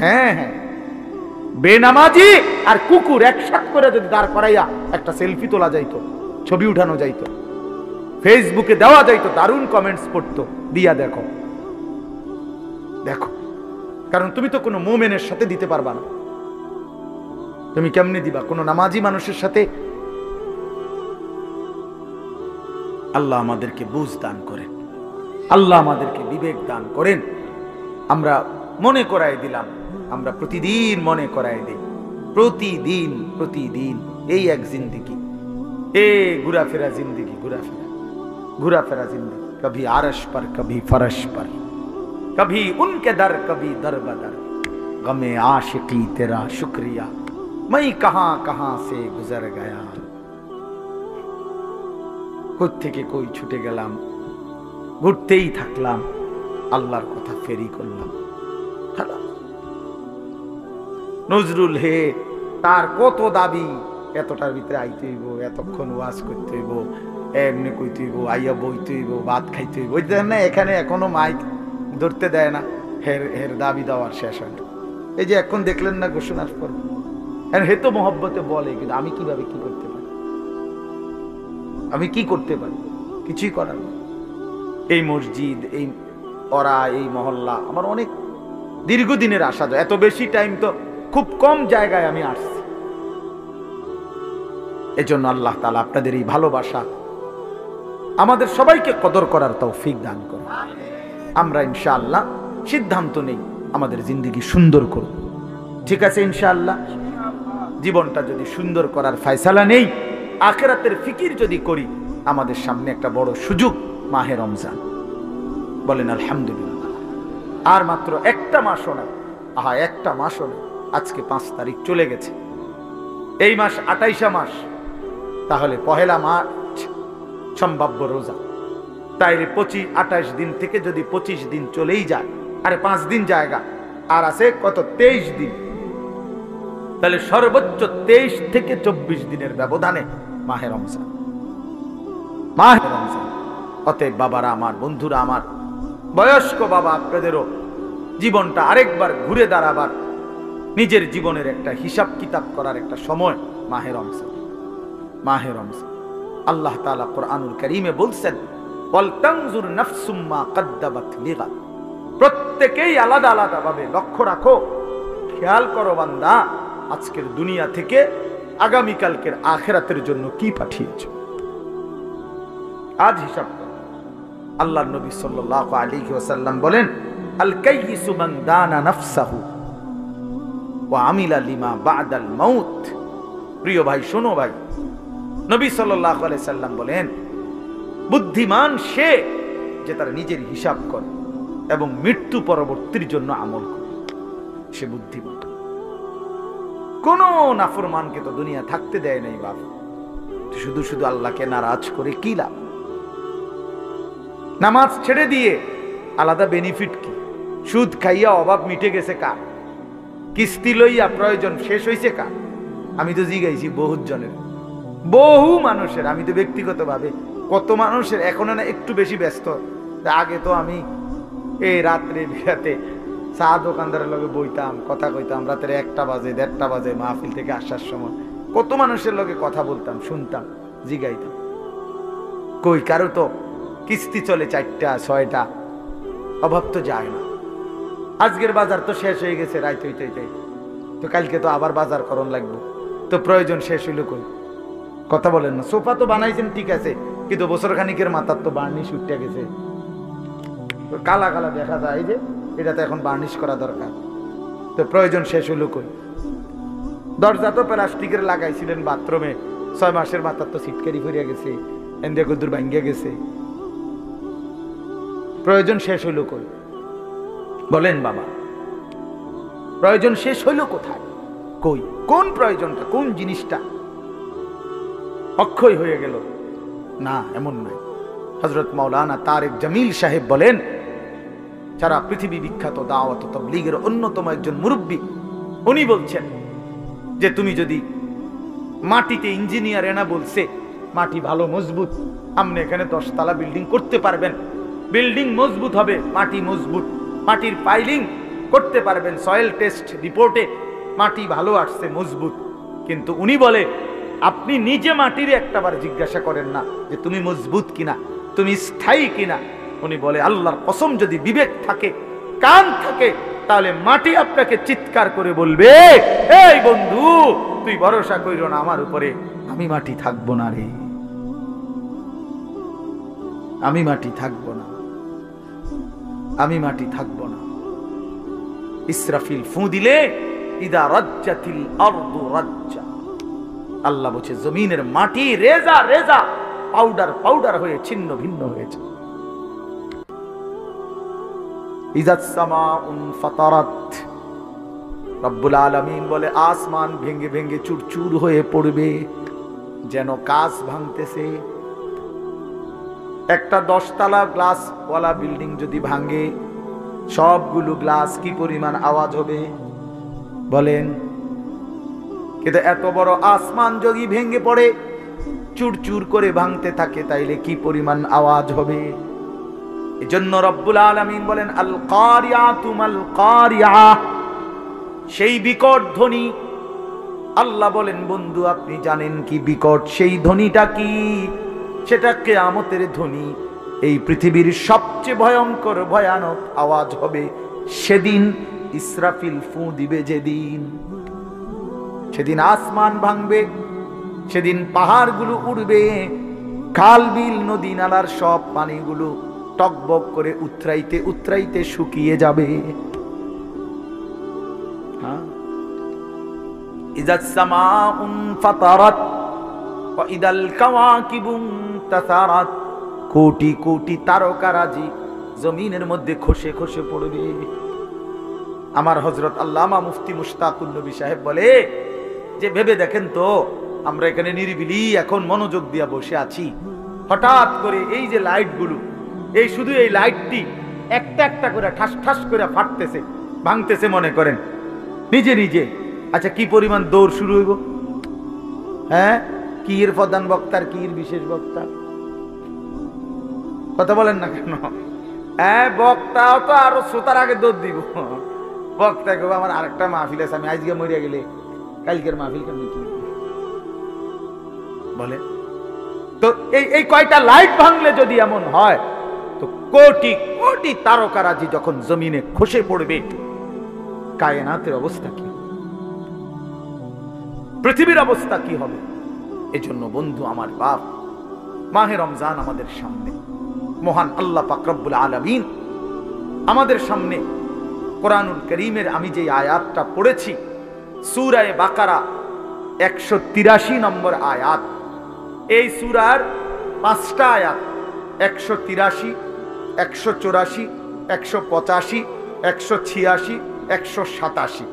হ্যাঁ হ্যাঁ, বেনামাজি আর কুকুর একসাথে করে যদি দাঁড় করাইয়া একটা সেলফি তোলা যাইতো, ছবি উঠানো যাইতো, ফেসবুকে দেওয়া যাইতো, দারুণ কমেন্টস পড়তো, দিয়া দেখো দেখো। কারণ তুমি তো কোনো মুমিনের সাথে দিতে পারবা না, তুমি কেমনে দিবা কোনো নামাজি মানুষের সাথে? আল্লাহ আমাদেরকে বুঝ দান করেন, আল্লাহ আমাদেরকে বিবেক দান করেন। আমরা মনে করাই দিলাম, আমরা প্রতিদিন মনে করাই দিই, প্রতিদিন প্রতিদিন এই এক জিন্দিগি, ঘুরাফেরা জিন্দিগি, ঘুরাফেরা জিন্দিগি। কभी आरश पर कभी फरश पर, कभी उनके दर कभी दर बदर, गमे आशिकी तेरा शुक्रिया मैं कहां कहां से गुजर गया। কোথ থেকে কই ছুটে গেলাম, ঘুরতেই থাকলাম, আল্লাহর কথা ফেরি করলাম। নজরুল হে, তার কত দাবি, এতটার ভিতরে আইতে হইব, এতক্ষণ ওয়াজ করতে হইব, এমনি কইতে হইব, আইয়া বইতে হইব, ভাত খাইতে হইব। ওই না, এখানে এখনো মাইক ধরতে দেয় না, হের দাবি দেওয়ার শেষ হয় না। এই যে এখন দেখলেন না ঘোষণার পর, হে তো মহব্বতে বলে, কিন্তু আমি কিভাবে কি করতে পারি, আমি কি করতে পারি? কিছুই করার নেই। এই মসজিদ, এই ওরা, এই মহল্লা আমার অনেক দীর্ঘদিনের আশা যায়। এত বেশি টাইম তো খুব কম জায়গায় আমি আসছি। এজন্য আল্লাহ তাআলা আপনাদের এই ভালোবাসা আমাদের সবাইকে কদর করার তৌফিক দান করুন। আমরা ইনশাআল্লাহ সিদ্ধান্ত নেই আমাদের জিন্দেগি সুন্দর করব, ঠিক আছে ইনশাআল্লাহ। জীবনটা যদি সুন্দর করার ফয়সালা নেই, আখিরাতের ফিকির যদি করি, আমাদের সামনে একটা বড় সুযোগ মাহে রমজান। বলেন আলহামদুলিল্লাহ। আর মাত্র একটা মাসও না, আহা একটা মাসও না, আজকে 5 তারিখ চলে গেছে, এই মাস 28 মাস, তাহলে 1 মার্চ সম্ভাব্য রোজা। তাইলে 28 দিন থেকে যদি 25 দিন চলেই যায়, আরে 5 দিন জায়গা, আর আছে কত? 23 দিন। তাহলে সর্বোচ্চ 23 থেকে 24 দিনের ব্যবধানে মাহে রমজান, মাহে রমজান। অতএব বাবারা আমার, বন্ধুরা আমার, বয়স্ক বাবা, আপনাদেরও জীবনটা আরেকবার ঘুরে দাঁড়াবার, নিজের জীবনের একটা হিসাব কিতাব করার একটা সময় মাহে রমজান। মাহে রমজান, আল্লাহ তাআলা কোরআনুল কারীমে বলছেন, ওয়ালতানজুর নাফসুম মা কদ্দামাত লিগাদ। প্রত্যেকেই আলাদা আলাদা ভাবে লক্ষ্য রাখো, খেয়াল করো বান্দা, আজকের দুনিয়া থেকে আগামীকালকের আখিরাতের জন্য কি পাঠিয়েছো। আজ হিসাব করো। আল্লাহর নবী সাল্লাল্লাহু আলাইহি ওয়াসাল্লাম বলেন, আল কাইয়িসু মান দানা নাফসাহু ওয়া আমিলা লিমা বা'দাল মাউত। প্রিয় ভাই, শোনো ভাই, নবী সাল্লাল্লাহু আলাইহি সাল্লাম বলেন, বুদ্ধিমান সে যে তার নিজের হিসাব করে এবং মৃত্যু পরবর্তীর জন্য আমল করে, সে বুদ্ধিমান। কোন নাফরমানকে তো দুনিয়া থাকতে দেয় নাই বাপ, শুধু শুধু আল্লাহকে নারাজ করে কি লাভ। নামাজ ছেড়ে দিয়ে আলাদা বেনিফিট কি? সুদ খাইয়া অভাব মিটে গেছে কার? কিস্তি লইয়া প্রয়োজন শেষ হয়েছে কার? আমি তো জিগাইছি বহুত জনের, বহু মানুষের। আমি তো ব্যক্তিগত ভাবে কত মানুষের এখন না একটু বেশি ব্যস্ত। আগে তো আমি এই রাত্রে বিরাতে চা দোকানদারের লগে বইতাম, কথা কইতাম, রাতের 1টা বাজে 1:30টা বাজে মাহফিল থেকে আসার সময় কত মানুষের লগে কথা বলতাম, শুনতাম, জিগাইতাম। কই কারো তো কিস্তি চলে 4টা 6টা, অভাব তো যায় না। আজকের বাজার তো শেষ হয়ে গেছে, রাইত হইতে তো কালকে তো আবার বাজার করণ লাগবে, তো প্রয়োজন শেষ হইল কই? কথা বলেন না। সোফা তো বানাইছেন ঠিক আছে, কিন্তু বছর খানিকের মাথার তো বার্নিশ উঠে গেছে, কালা কালা দেখা যায়, যে এটা তো এখন বার্নিশ করা দরকার, তো প্রয়োজন শেষ হইল কই? দরজা তো প্লাস্টিকের লাগাইছিলেন বাথরুমে, 6 মাসের মাথার তো সিটকারি ফিরিয়া গেছে, এন্দে কদ্দুর ভাঙ্গিয়া গেছে, প্রয়োজন শেষ হইল কই? বলেন বাবা, প্রয়োজন শেষ হইল কোথায়? কই? কোন প্রয়োজনটা, কোন জিনিসটা অক্ষয় হয়ে গেল? না, এমন নয়। হযরত মাওলানা তারেক জামিল সাহেব বলেন, যারা পৃথিবী বিখ্যাত দাওয়াত ও তাবলীগের অন্যতম একজন মুরব্বী, উনি বলছেন যে তুমি যদি মাটিতে, ইঞ্জিনিয়ার এনা বলছে মাটি ভালো মজবুত, আপনি এখানে 10 তলা বিল্ডিং করতে পারবেন, বিল্ডিং মজবুত হবে, মাটি মজবুত, মাটির পাইলিং করতে পারবেন, সয়েল টেস্ট রিপোর্টে মাটি ভালো আসছে, মজবুত। কিন্তু উনি বলে আপনি নিজে মাটির একটাবার জিজ্ঞাসা করেন না যে তুমি মজবুত কিনা, তুমি স্থায়ী কিনা। উনি বলে আল্লাহর কসম, যদি বিবেক থাকে, কান থাকে, তাহলে মাটি আপনাকে চিৎকার করে বলবে, এই বন্ধু তুই ভরসা কইরো না আমার উপরে, আমি মাটি থাকবো না রে, আমি মাটি থাকবো না, আমি মাটি থাকবো না। ইসরাফিল ফু দিলে ইদা রাজ্জাতিল আরদু রাজ্জা, আল্লাহ বলছে জমিনের মাটি রেজা রেজা, পাউডার পাউডার হয়ে ছিন্ন ভিন্ন হয়েছে। ইজাস সামাউন ফাতারাত, রব্বুল আলামিন বলে আসমান ভেঙে ভেঙে চুরচুর হয়ে পড়বে, যেন কাঁচ ভাঙতেছে। একটা 10 তলা গ্লাস ওয়ালা বিল্ডিং যদি ভাঙে, সবগুলো গ্লাস কি পরিমাণ আওয়াজ হবে বলেন? কিন্তু এত বড় আসমান যদি ভেঙে পড়ে, চুরচুর করে ভাঙতে থাকে, তাইলে কি পরিমাণ আওয়াজ হবে? এজন্য রব্বুল আলামিন বলেন আল কারিয়াতু মাল কারিয়া, সেই বিকট ধ্বনি। আল্লাহ বলেন বন্ধু আপনি জানেন কি বিকট সেই ধ্বনিটা কি? সেটা কিয়ামতের ধ্বনি। এই পৃথিবীর সবচেয়ে ভয়ঙ্কর ভয়ানক আওয়াজ হবে সেদিন ইসরাফিল ফু দিবে যেদিন। সেদিন আসমান ভাঙবে, সেদিন পাহাড়গুলো উড়বে, খাল বিল নদী নালার সব পানিগুলো টকবক করে উতরাইতে উতরাইতে শুকিয়ে যাবে। ইযাস সামাউন ফাতারাত ওয়া ইদাল কাওয়াকিবু তাসারাত, কোটি কোটি তারকারাজি জমিনের মধ্যে খসে খসে পড়বে। আমার হযরত আল্লামা মুফতি মুশতাকুন নবী সাহেব বলে যে ভেবে দেখেন তো, আমরা এখানে নিরিবিলি এখন মনোযোগ দিয়া বসে আছি, হঠাৎ করে এই যে লাইটগুলো, এই শুধু এই লাইটটি একটা একটা করে ঠাস ঠাস করে ফাটতেছে, ভাঙতেছে, মনে করেন নিজে নিজে। আচ্ছা কি পরিমাণ দৌড় শুরু হইব? হ্যাঁ, কি এর প্রধান বক্তার, কি এর বিশেষ বক্তা? কথা বলেন না কেন? হ্যাঁ, বক্তাও তো আরো শ্রোতার আগে দৌড় দিব। বক্তা কেউ আমার আরেকটা মাহফিল আছে, আমি আজকে মরিয়া গেলে কালকের মাহফিল কেমন কি বলে? তো এই কয়টা লাইট ভাঙলে যদি এমন হয়, তো কোটি কোটি তারকারাজি যখন জমিনে খসে পড়বে, কায়নাতের অবস্থা কি, পৃথিবীর অবস্থা কি হবে? এজন্য বন্ধু আমার বাপ, মাহে রমজান আমাদের সামনে, মহান আল্লাহ পাক রব্বুল আলামিন আমাদের সামনে কোরআনুল কারীমের আমি যে আয়াতটা পড়েছি, সূরা বাকারা 183 নম্বর আয়াত। এই সূরার 5টা আয়াত 183, 184, 185, 186, 187।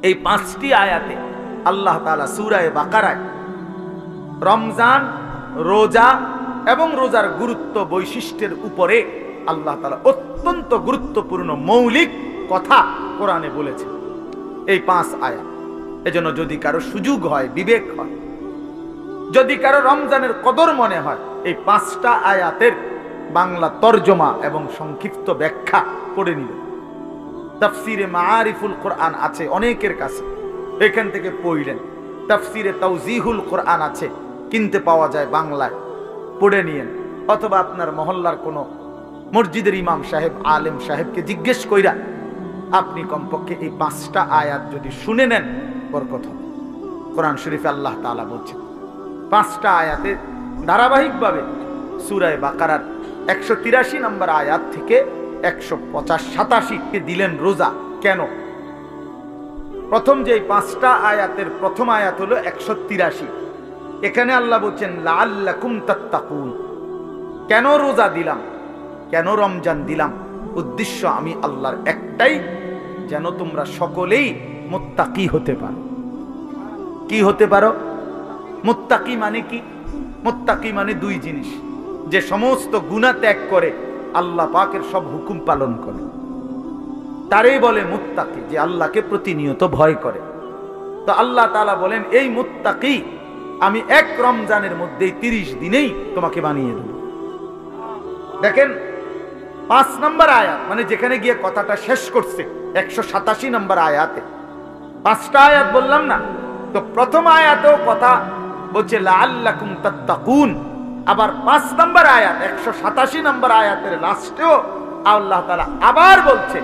এই 5টি আয়াতে আল্লাহ তাআলা সূরা বাকারায় রমজান, রোজা এবং রোজার গুরুত্ব বৈশিষ্ট্যের উপরে আল্লাহ তাআলা অত্যন্ত গুরুত্বপূর্ণ মৌলিক কথা কোরআনে বলেছে এই 5 আয়াত। এজন্য যদি কারো সুযোগ হয়, বিবেক হয়, যদি কারো রমজানের কদর মনে হয়, এই 5টা আয়াতের বাংলা তরজমা এবং সংক্ষিপ্ত ব্যাখ্যা পড়ে নিবে। তাফসিরে মাআরিফুল কোরআন আছে অনেকের কাছে, এখান থেকে পড়লেন। তাফসিরে তাওজিহুল কোরআন আছে, কিনতে পাওয়া যায় বাংলায়, পড়ে নিয়েন। অথবা আপনার মহল্লার কোনো মসজিদের ইমাম সাহেব, আলেম সাহেবকে জিজ্ঞেস কইরা আপনি কমপক্ষে এই 5টা আয়াত যদি শুনে নেন, বরকত হবে। কোরআন শরীফে আল্লাহ তাআলা বলছেন 5টা আয়াতে ধারাবাহিকভাবে সূরা বাকারার 183 নম্বর আয়াত থেকে 187 দিলেন রোজা। কেন? প্রথম যে 5টা আয়াতের প্রথম আয়াত হলো 183। এখানে আল্লাহ বলছেন লাআল্লাকুম তাত্তাকুন। কেন রোজা দিলাম, কেন রমজান দিলাম? উদ্দেশ্য আমি আল্লাহর একটাই, যেন তোমরা সকলেই মুত্তাকি হতে পারো। কি হতে পারো? মুত্তাকি মানে কি? মুত্তাকি মানে 2 জিনিস, যে সমস্ত গুনাহ ত্যাগ করে আল্লাহ পাকের সব হুকুম পালন করে, তারই বলে মুত্তাকি, যে আল্লাহকে প্রতিনিয়ত ভয় করে। তো আল্লাহ তাআলা বলেন এই মুত্তাকি আমি এক রমজানের মধ্যেই 30 দিনেই তোমাকে বানিয়ে দেব। দেখেন 5 নম্বর আয়াত, মানে যেখানে গিয়ে কথাটা শেষ করছে 187 নম্বর আয়াতে 5টা আয়াত বললাম না? তো প্রথম আয়াতেও কথা বলছে লাআল্লাকুম তাত্তাকুন, আবার 5 নম্বর আয়াত 187 নম্বর আয়াতের লাস্টেও আল্লাহ তাআলা আবার বলছে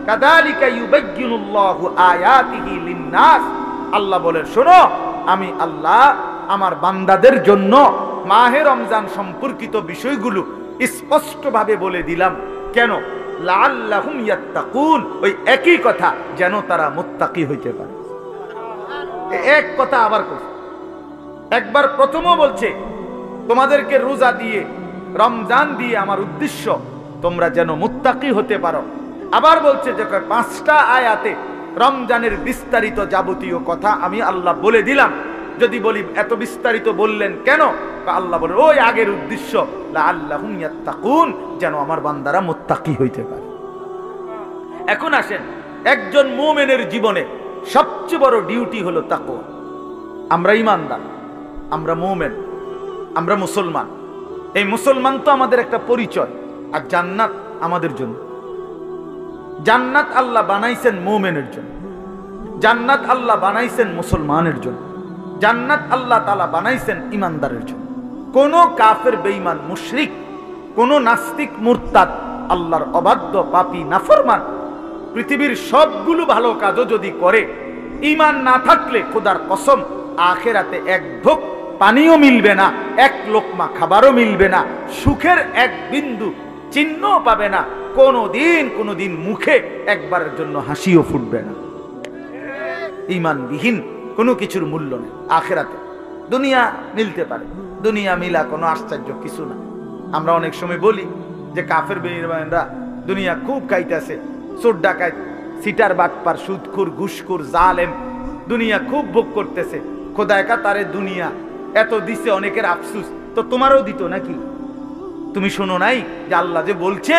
কাযালিকা ইউবায়্যিনুল্লাহু আয়াতিহি লিন-নাস। আল্লাহ বলেন শোনো, আমি আল্লাহ আমার বান্দাদের জন্য মাহে রমজান সম্পর্কিত বিষয়গুলো স্পষ্টভাবে বলে দিলাম। কেন? লাআল্লাহুম ইয়াত্তাকুন, ওই একই কথা, যেন তারা মুত্তাকি হইতে পারে। এক কথা আবার কইছে, একবার প্রথমও বলছে তোমাদেরকে রোজা দিয়ে, রমজান দিয়ে আমার উদ্দেশ্য তোমরা যেন মুত্তাকি হতে পারো। আবার বলছে যে 5টা আয়াতে রমজানের বিস্তারিত যাবতীয় কথা আমি আল্লাহ বলে দিলাম। যদি বলি এত বিস্তারিত বললেন কেন? আল্লাহ বলে ওই আগের উদ্দেশ্য লাআল্লাহুম ইয়াত্তাকুন, যেন আমার বান্দারা মুত্তাকি হইতে পারে। এখন আসেন, একজন মুমিনের জীবনে সবচেয়ে বড় ডিউটি হলো তাকওয়া। আমরা ঈমানদার, আমরা মুমিন, আমরা মুসলমান। এই মুসলমান তো আমাদের একটা পরিচয়, আর জান্নাত আমাদের জন্য। জান্নাত আল্লাহ বানাইছেন মুমিনের জন্য, জান্নাত আল্লাহ বানাইছেন মুসলমানের জন্য, জান্নাত আল্লাহ তাআলা বানাইছেন ঈমানদারের জন্য। কোন কাফের, বেঈমান, মুশরিক, কোন নাস্তিক, মুরতাদ, আল্লাহর অবাধ্য, পাপী, নাফরমান পৃথিবীর সবগুলো ভালো কাজও যদি করে, ঈমান না থাকলে খোদার কসম আখিরাতে এক ঢোক পানিও মিলবে না, এক লোকমা খাবারও মিলবে না, সুখের এক বিন্দু চিহ্নও পাবে না, কোনোদিন মুখে একবারের জন্য হাসিও ফুটবে না। ঈমানবিহীন কোনো কিছুর মূল্য নেই আখিরাতে। দুনিয়া মিলতে পারে, দুনিয়া মিলা কোনো আশ্চর্য কিছু না। আমরা অনেক সময় বলি যে কাফের বেঈমানরা দুনিয়া খুব খাইতেছে, চোর ডাকাত, সিটার বাটপার, সুদখোর, ঘুষখোর, জালেম দুনিয়া খুব ভোগ করতেছে। খোদা একা তারে দুনিয়া এত দিছে, অনেকের আফসুস, তো তোমারও দিত নাকি? তুমি শোনো নাই যে আল্লাহ যে বলছে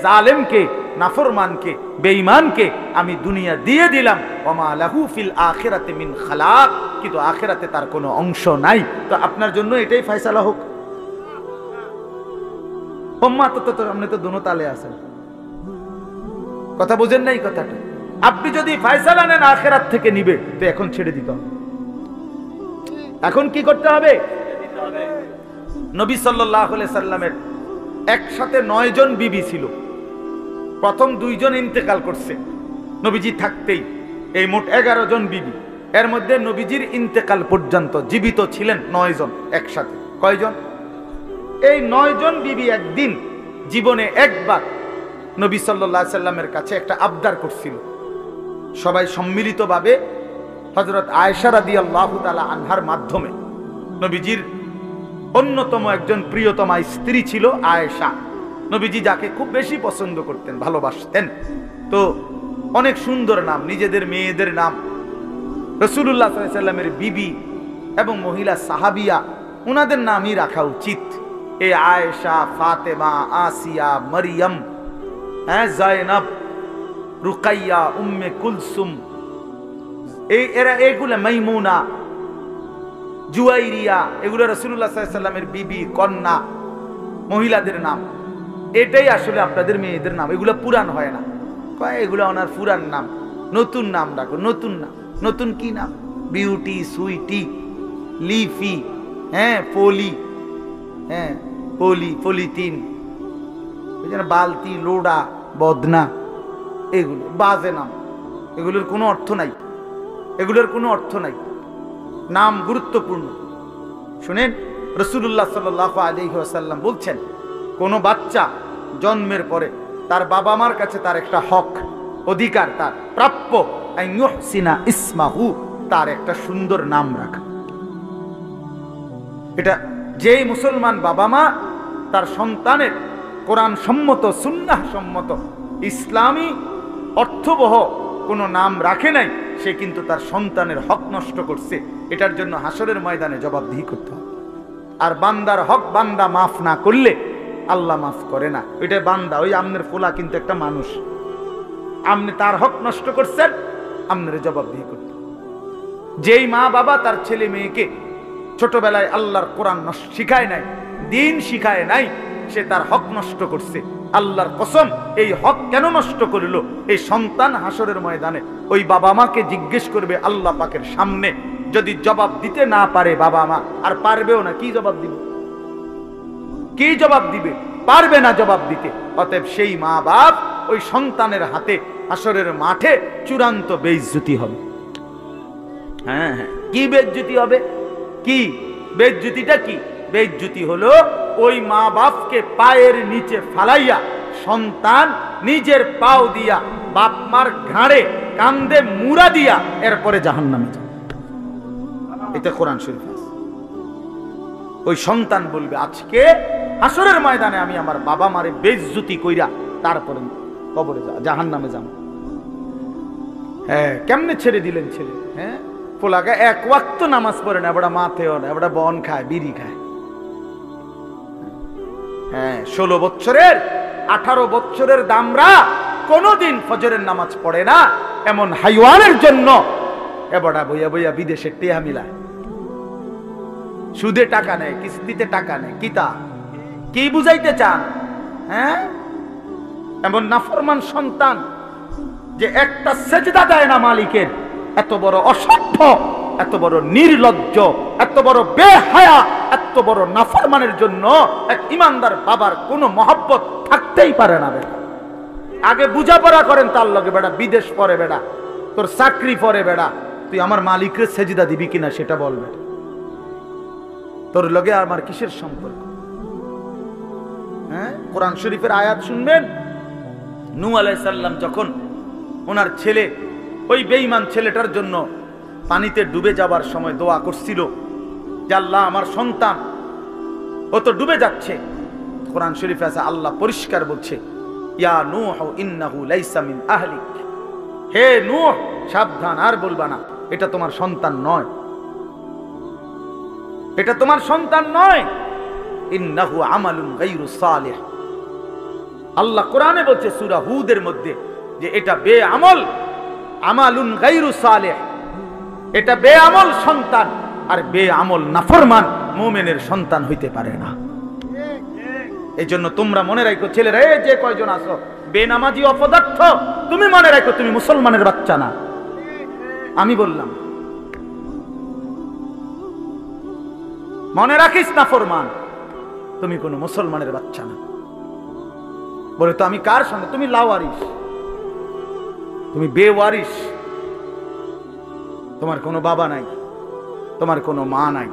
জালেমকে, নাফরমানকে, বেঈমানকে আমি দুনিয়া দিয়ে দিলাম, ওমা লাহু ফিল আখিরাতি মিন খালাক, কিন্তু আখিরাতে তার কোনো অংশ নাই। তো আপনার জন্য এটাই ফয়সালা হোক। ওম্মা তো আপনি তো দোনো তালে আছেন, কথা বুঝেন নাই কথাটা? আপনি যদি ফয়সালা নেন আখিরাত থেকে নিবে, তো এখন ছেড়ে দিতে হবে। এখন কি করতে হবে? নবী সাল্লাল্লাহু আলাইহি সাল্লামের একসাথে 9 জন বিবি ছিল। প্রথম 2 জন ইন্তেকাল করছে নবীজি থাকতেই, এই মোট 11 জন বিবি। এর মধ্যে নবীজির ইন্তেকাল পর্যন্ত জীবিত ছিলেন 9 জন একসাথে। কয়জন? এই 9 জন বিবি একদিন জীবনে একবার নবী সাল্লাল্লাহু আলাইহি সাল্লামের কাছে একটা আবদার করছিল। সবাই সম্মিলিতভাবে হযরত আয়েশা রাদিয়াল্লাহু তাআলা আনহার মাধ্যমে, নবীজির অন্যতম একজন প্রিয়তমা স্ত্রী ছিল আয়েশা, নবীজি যাকে খুব বেশি পছন্দ করতেন, ভালোবাসতেন। তো অনেক সুন্দর নাম, নিজেদের মেয়েদের নাম রাসূলুল্লাহ সাল্লাল্লাহু আলাইহি সাল্লামের বিবি এবং মহিলা সাহাবিয়া ওনাদের নামই রাখা উচিত। এই আয়েশা, ফাতেমা, আসিয়া, মরিয়ম, জায়নাব, রুকাইয়া, উম্মে কুলসুম, এগুলা মাইমুনা, জুয়াইরিয়া, এগুলো রাসূলুল্লাহ সাল্লাল্লাহু আলাইহি সাল্লামের বিবি, কন্যা, মহিলাদের নাম। এটাই আসলে আপনাদের মেয়েদের নাম। এগুলো পুরান হয় না, কয় এগুলো ওনার পুরান নাম, নতুন নাম রাখো। নতুন নাম, নতুন কি নাম? বিউটি, সুইটি, লিফি, পলি, পলিথিন, বালতি, লোডা, বদনা, এগুলো বাজে নাম। এগুলোর কোনো অর্থ নাই, এগুলোর কোনো অর্থ নাই। নাম গুরুত্বপূর্ণ। শুনেন, রাসূলুল্লাহ সাল্লাল্লাহু আলাইহি ওয়াসাল্লাম বলছেন, কোন বাচ্চা জন্মের পরে তার বাবা মার কাছে তার একটা হক, অধিকার, তার প্রাপ্য, আন ইউহসিনা ইসমাহু, তার একটা সুন্দর নাম রাখা। এটা যেই মুসলমান বাবা মা তার সন্তানের কোরআন সম্মত, সুন্নাহ সম্মত, ইসলামী অর্থবহ কোনো নাম রাখে নাই, সে কিন্তু তার সন্তানের হক নষ্ট করছে। এটার জন্য হাসরের ময়দানে জবাবদিহি করতে হবে। আর বান্দার হক বান্দা মাফ না করলে আল্লাহ মাফ করে না। ওইটা বান্দা, ওই আমনের ফোলা কিন্তু একটা মানুষ, আপনি তার হক নষ্ট করছেন, আপনার জবাবদিহি করতে। যেই মা বাবা তার ছেলে মেয়েকে ছোটবেলায় আল্লাহর কোরআন শিখায় নাই, দিন শিখায় নাই, সে তার হক নষ্ট করছে। আল্লাহর কসম, এই হক কেন নষ্ট করিল? এই সন্তান হাসরের ময়দানে ওই বাবা মাকে জিজ্ঞেস করবে আল্লাহ পাকের সামনে। যদি জবাব দিতে না পারে বাবা মা, আর পারবেও না, কি জবাব দিবে? কি জবাব দিবে? পারবে না জবাব দিতে। অতএব সেই মা বাপ ওই সন্তানের হাতে হাসরের মাঠে চূড়ান্ত বেইজ্জতি হবে। হ্যাঁ, কি বেইজ্জতি হবে? কি বেইজ্জতিটা? কি বেইজ্জতি হলো ওই মা বাপকে পায়ের নিচে ফালাইয়া সন্তান নিজের পাও দিয়া বাপ মার ঘাড়ে কান্দে মুড়া দিয়া এরপরে জাহান্নামে যাবে। এটা কোরআন শরীফ। ওই সন্তান বলবে, আজকে হাসরের ময়দানে আমি আমার বাবা মারে বেইজ্জতি কইরা তারপরে কবরে জাহান্নামে যাব। কেমনে ছেড়ে দিলেন ছেলে? পোলাকে এক ওয়াক্ত নামাজ পড়ে না, এবারে মাথেও না, এবারে বন খায়, বিড়ি খায়। 16 বছরের 18 বছরের দামরা কোনদিন ফজরের নামাজ পড়ে না, এমন হাইওয়ানের জন্য এবড়া বইয়া বইয়া বিদেশে টেহা মিলায়, সুদে টাকা নেয়, কিস্তিতে টাকা নেয়। কি বুঝাইতে চান? এমন নাফরমান সন্তান যে একটা সেজদা দেয় না মালিকের, এত বড় অসভ্য, এত বড় নির্লজ্জ, এত বড় বেহায়া, এত বড় নাফরমানের জন্য এক ইমানদার বাবার কোনো মহব্বত থাকতেই পারে না। বেটা আগে বুঝাপড়া করেন তার লগে, বেটা বিদেশ পরে, বেটা তোর চাকরি পরে, বেটা তুই আমার মালিকের সেজদা দিবি কিনা সেটা বলবে। তোর লগে আমার কিসের সম্পর্ক? কোরআন শরীফের আয়াত শুনবেন। নূহ আলাইহিস সালাম যখন ওনার ছেলে, ওই বেঈমান ছেলেটার জন্য পানিতে ডুবে যাবার সময় দোয়া করছিল যে আল্লাহ আমার সন্তান, ও তো ডুবে যাচ্ছে। কোরআন শরীফে আছে, আল্লাহ পরিষ্কার বলছে, ইয়া নূহ ইন্নাহু লাইসা মিন আহলিক, হে নূহ সাবধান, আর বলবা না, এটা তোমার সন্তান নয়, এটা তোমার সন্তান নয়। ইন্নাহু আমালুন গায়রু সালিহ। আল্লাহ কোরআনে বলছে সূরা হুদের মধ্যে যে এটা বেআমল, আমালুন গায়রু সালিহ, এটা বেআমল সন্তান। আর বেআমল নাফরমান মুমিনের সন্তান হইতে পারে না। এই জন্য তোমরা মনে রাখো ছেলেরা, এই যে কয়জন আছো বেনামাজি অপদার্থ, তুমি মনে রাখো তুমি মুসলমানের বাচ্চা না। আমি বললাম, মনে রাখিস নাফরমান, তুমি কোনো মুসলমানের বাচ্চা না। বলে তো আমি কার সন্তান? তুমি লাওয়ারিস, তুমি বেওয়ারিস, তোমার কোনো বাবা নাই, তোমার কোনো মা নাই।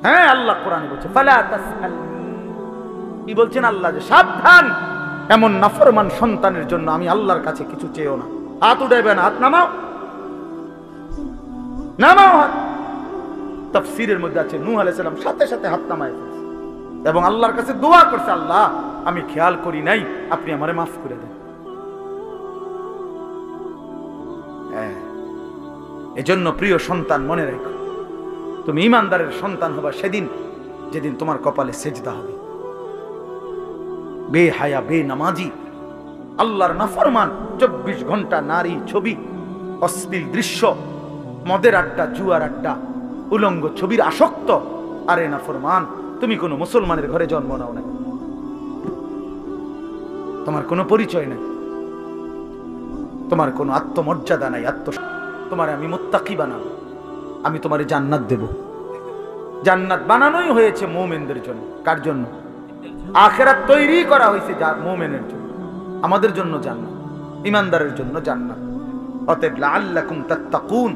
হ্যাঁ, আল্লাহ কোরআনে বলছে ফালা তাসআলনি, কি বলছেন আল্লাহ? যে সাবধান, এমন নাফরমান সন্তানের জন্য আমি আল্লাহর কাছে কিছু চেয়েও না। হাত উঠাইবে না, হাত নামাও, নামাও হাত। তাফসীরের মধ্যে আছে নূহ আলাইহিস সালাম সাথে সাথে হাত নামায় ফেলছে এবং আল্লাহর কাছে দোয়া করছে, আল্লাহ আমি খেয়াল করি নাই, আপনি আমারে মাফ করে দেন। হ্যাঁ, এজন্য প্রিয় সন্তান মনে রাখো, তুমি ইমানদারের সন্তান হবা সেদিন যেদিন তোমার কপালে সেজদা হবে। বেহায়া, বেনামাজি, আল্লাহর নাফরমান, 24 ঘন্টা নারী ছবি, অশ্লীল দৃশ্য, মদের আড্ডা, জুয়ার আড্ডা, উলঙ্গ ছবির আসক্ত। আরে নাফরমান, তুমি কোনো মুসলমানের ঘরে জন্ম নাও না, তোমার কোনো পরিচয় নাই, তোমার কোনো আত্মমর্যাদা নাই, তোমার আমি মুত্তাকি বানাবো, আমি তোমারে জান্নাত দেব। জান্নাত বানানোই হয়েছে মুমিনদের জন্য। কার জন্য? আখিরাত তৈরি করা হয়েছে মুমিনের জন্য, আমাদের জন্য জান্নাত, ইমানদারের জন্য জান্নাত। অতএব লাআল্লাকুম তাত্তাকুন,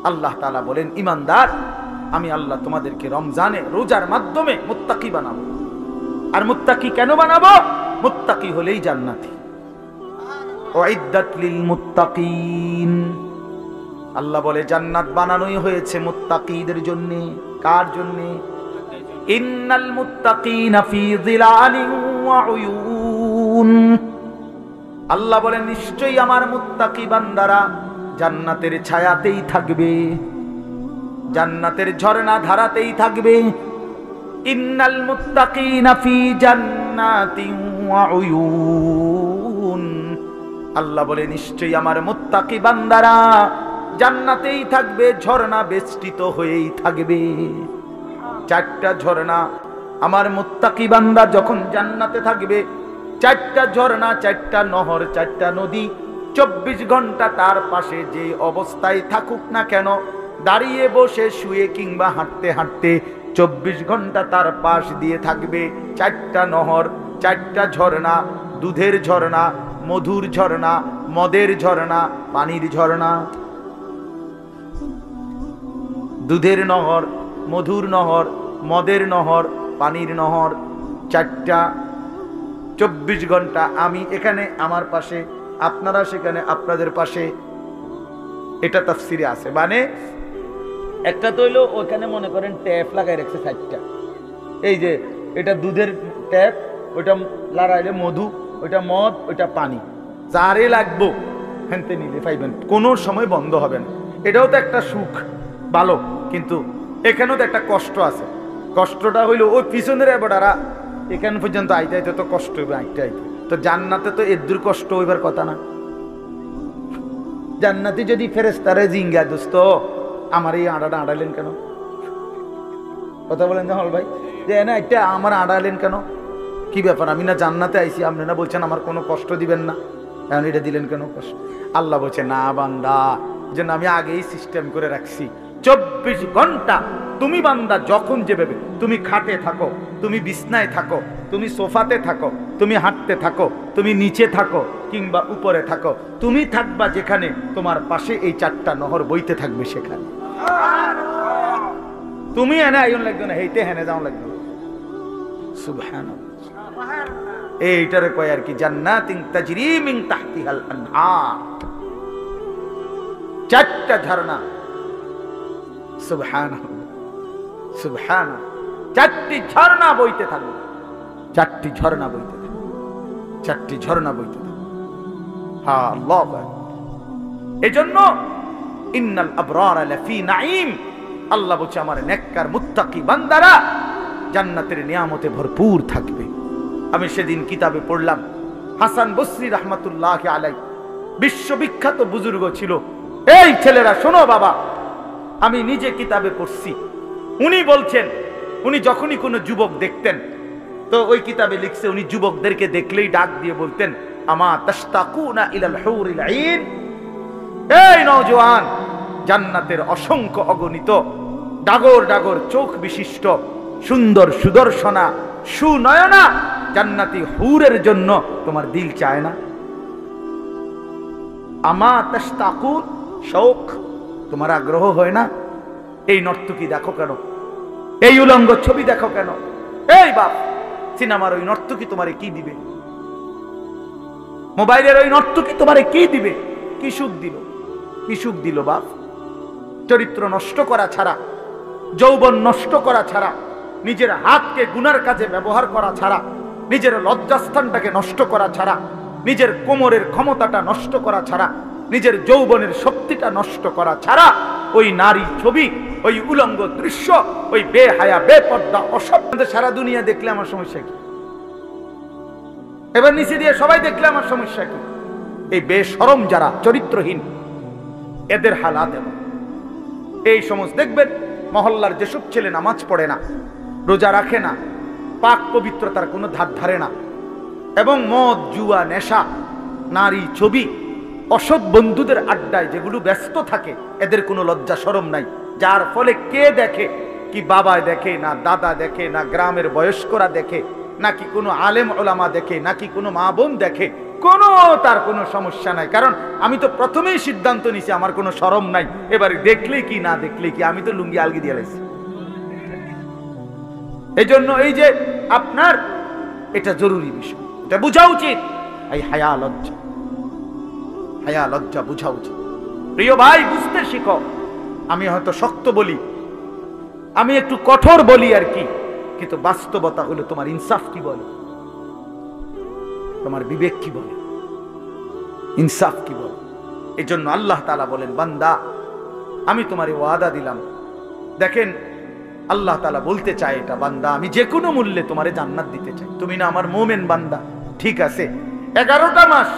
আল্লাহ তাআলা বলেন ইমানদার, আমি আল্লাহ তোমাদেরকে রমজানে রোজার মাধ্যমে মুত্তাকি বানাবো। আর মুত্তাকি কেন বানাবো? মুত্তাকি হলেই জান্নাতি। উইদ্দাত লিল মুত্তাকিন, আল্লাহ বলে জান্নাত বানানোই হয়েছে মুত্তাকিদের জন্য। কার জন্য? ইন্নাল মুত্তাকিনা ফি যিলালিন ওয়া উয়ুন, আল্লাহ বলে নিশ্চয়ই আমার মুত্তাকি বান্দারা জান্নাতের ছায়াতেই থাকবে, জান্নাতের ঝর্ণা ধারাতেই থাকবে। ইন্নাল মুত্তাকিনা ফি জান্নাতিন ওয়া উয়ুন, আল্লাহ বলে নিশ্চয়ই আমার মুত্তাকি বান্দারা জান্নাতেই থাকবে, ঝর্ণা বেষ্টিত হয়েই থাকবে। 4টা ঝর্ণা, আমার মুত্তাকি বান্দা যখন জান্নাতে থাকবে, 4টা ঝর্ণা, 4টা নহর, 4টা নদী 24 ঘন্টা তার পাশে যে অবস্থায় থাকুক না কেন, দাঁড়িয়ে, বসে, শুয়ে কিংবা হাঁটতে হাঁটতে 24 ঘন্টা তার পাশ দিয়ে থাকবে 4টা নহর, 4টা ঝর্ণা, দুধের ঝর্ণা, মধুর ঝর্ণা, মদের ঝর্ণা, পানির ঝর্ণা। দুধের নহর, মধুর নহর, মদের নহর, পানির নহর, 4টা, 24 ঘন্টা আমি এখানে আমার পাশে, আপনারা সেখানে আপনাদের পাশে। এটা তাফসিরে আছে। মানে একটা তো হইলো ওখানে মনে করেন ট্যাপ লাগাই রাখছে 4টা, এই যে এটা দুধের ট্যাপ, ওইটা লাগাইলে মধু, ওইটা মদ, ওইটা পানি, যারে লাগবো হেনতে নিলে পাইবেন, কোনো সময় বন্ধ হবে না। এটাও তো একটা সুখ, ভালো, কিন্তু এখানেও তো একটা কষ্ট আছে। কষ্টটা হইলো ওই পিছনের এবারা এখান পর্যন্ত আইতে আইতে তো কষ্ট হইবে, আইতে আইতে। তো জান্নাতে তো এর দূর কষ্ট হইবার কথা না। জান্নাতি যদি ফেরেশতারে জিঙ্গা, দোস্ত আমার এই আড়াটা আড়ালেন কেন? কথা বলেন জামাল ভাই, যে না এটা আমার আড়ালেন কেন, কি ব্যাপার? আমি না জান্নাতে আইছি, আপনি না বলছেন আমার কোনো কষ্ট দিবেন না, এখন এটা দিলেন কেন কষ্ট? আল্লাহ বলছে না বান্দা, যেন আমি আগেই সিস্টেম করে রাখছি। 24 ঘন্টা তুমি বান্দা যখন যেভাবে, তুমি খাটে থাকো, তুমি বিছনায় থাকো, তুমি সোফাতে থাকো, তুমি হাঁটতে থাকো, তুমি নিচে থাকো কিংবা উপরে থাকো, তুমি থাকবা যেখানে, তোমার পাশে এই 4টা নহর বইতে থাকবে সেখানে। তুমি এনে আইন লাগবে না, হেইতে হেনে যাও লাগবে। সুবহানাল্লাহ, এইটারে কয় আর কি জান্নাতিন তাজরি মিন তাহতিহাল আনহার, 4টা ঝর্ণা। সুবহানাল্লাহ, সুবহানাল্লাহ, 4টি ঝর্ণা বইতে থাকবে, 4টি ঝর্ণা বইতে থাকবে, 4টি ঝর্ণা বইতে থাকবে। হ্যাঁ, আল্লাহ এজন্য ইন্নাল আবরারা লাফি নাঈম, আল্লাহ বলছে আমার নেককার মুত্তাকি বান্দারা জান্নাতের নিয়ামতে ভরপুর থাকবে। আমি সেদিন কিতাবে পড়লাম, হাসান বসরি রাহমাতুল্লাহি আলাইহি বিশ্ববিখ্যাত বুজুর্গ ছিল। এই ছেলেরা শোনো বাবা, আমি নিজে কিতাবে পড়ছি। উনি বলছেন, উনি যখনই কোনো যুবক দেখতেন, তো ওই কিতাবে লিখছে উনি যুবকদেরকে দেখলেই ডাক দিয়ে বলতেন, আমা তাশতাকুনা ইলাল হুরিল আইন, এই নওজোয়ান, জান্নাতের অসংখ্য অগণিত ডাগর ডাগর চোখ বিশিষ্ট সুন্দর সুদর্শনা সুনয়না জান্নাতি হুরের জন্য তোমার দিল চায় না? আমা তাশতাকুন, শৌক, তোমার আগ্রহ হয় না? এই নর্তকী দেখো কেন? এই উলঙ্গ ছবি দেখো কেন? এই বাপ, সিনেমার ওই নর্তকী তোমারে কি দিবে? মোবাইলের ওই নর্তকী তোমারে কি দিবে? কি সুখ দিল? কি সুখ দিল বাপ? চরিত্র নষ্ট করা ছাড়া, যৌবন নষ্ট করা ছাড়া, নিজের হাতকে গুনার কাজে ব্যবহার করা ছাড়া, নিজের লজ্জাস্থানটাকে নষ্ট করা ছাড়া, নিজের কোমরের ক্ষমতাটা নষ্ট করা ছাড়া, নিজের যৌবনের শক্তিটা নষ্ট করা ছাড়া ওই নারী ছবি, ওই উলঙ্গ দৃশ্য, ওই বেহায়া বেপর্দা অসভ্য সারা দুনিয়া দেখলে আমার সমস্যা কি? এবার নিচে দিয়ে সবাই দেখলে আমার সমস্যা কি? এই বেশরম যারা চরিত্রহীন, এদের হালাত এমন। এই সমস্ত দেখবেন মহল্লার যেসব ছেলে নামাজ পড়ে না, রোজা রাখে না, পাক পবিত্রতার কোনো ধার ধারে না, এবং মদ জুয়া নেশা নারী ছবি অসৎ বন্ধুদের আড্ডায় যেগুলো ব্যস্ত থাকে, এদের কোনো লজ্জা শরম নাই। যার ফলে কে দেখে? কি বাবা দেখে, না দাদা দেখে, না গ্রামের বয়স্করা দেখে, নাকি কোনো আলেম ওলামা দেখে, নাকি কোনো মা বোন দেখে, কোনো তার কোনো সমস্যা নাই। কারণ আমি তো প্রথমেই সিদ্ধান্ত নিছি আমার কোনো শরম নাই, এবার দেখলে কি না দেখলে কি, আমি তো লুঙ্গি আলগি দিয়ে লাইছি। এই জন্য এই যে আপনার এটা জরুরি বিষয়, এটা বোঝা উচিত। এই হায়া লজ্জা, হায়া লজ্জা বোঝা উচিত। প্রিয় ভাই, বুঝতে শিখো। আমি হয়তো শক্ত বলি, আমি একটু কঠোর বলি আর কি, কিন্তু বাস্তবতা হলো তোমার ইনসাফ কি বলে, তোমার বিবেক কি বলে, ইনসাফ কি বলে। এই জন্য আল্লাহ তাআলা বলেন, বান্দা আমি তোমারে ওয়াদা দিলাম। দেখেন আল্লাহ তাআলা বলতে চায় এটা, বান্দা আমি যে কোনো মূল্যে তোমারে জান্নাত দিতে চাই। তুমি না আমার মোমেন বান্দা, ঠিক আছে 11টা মাস,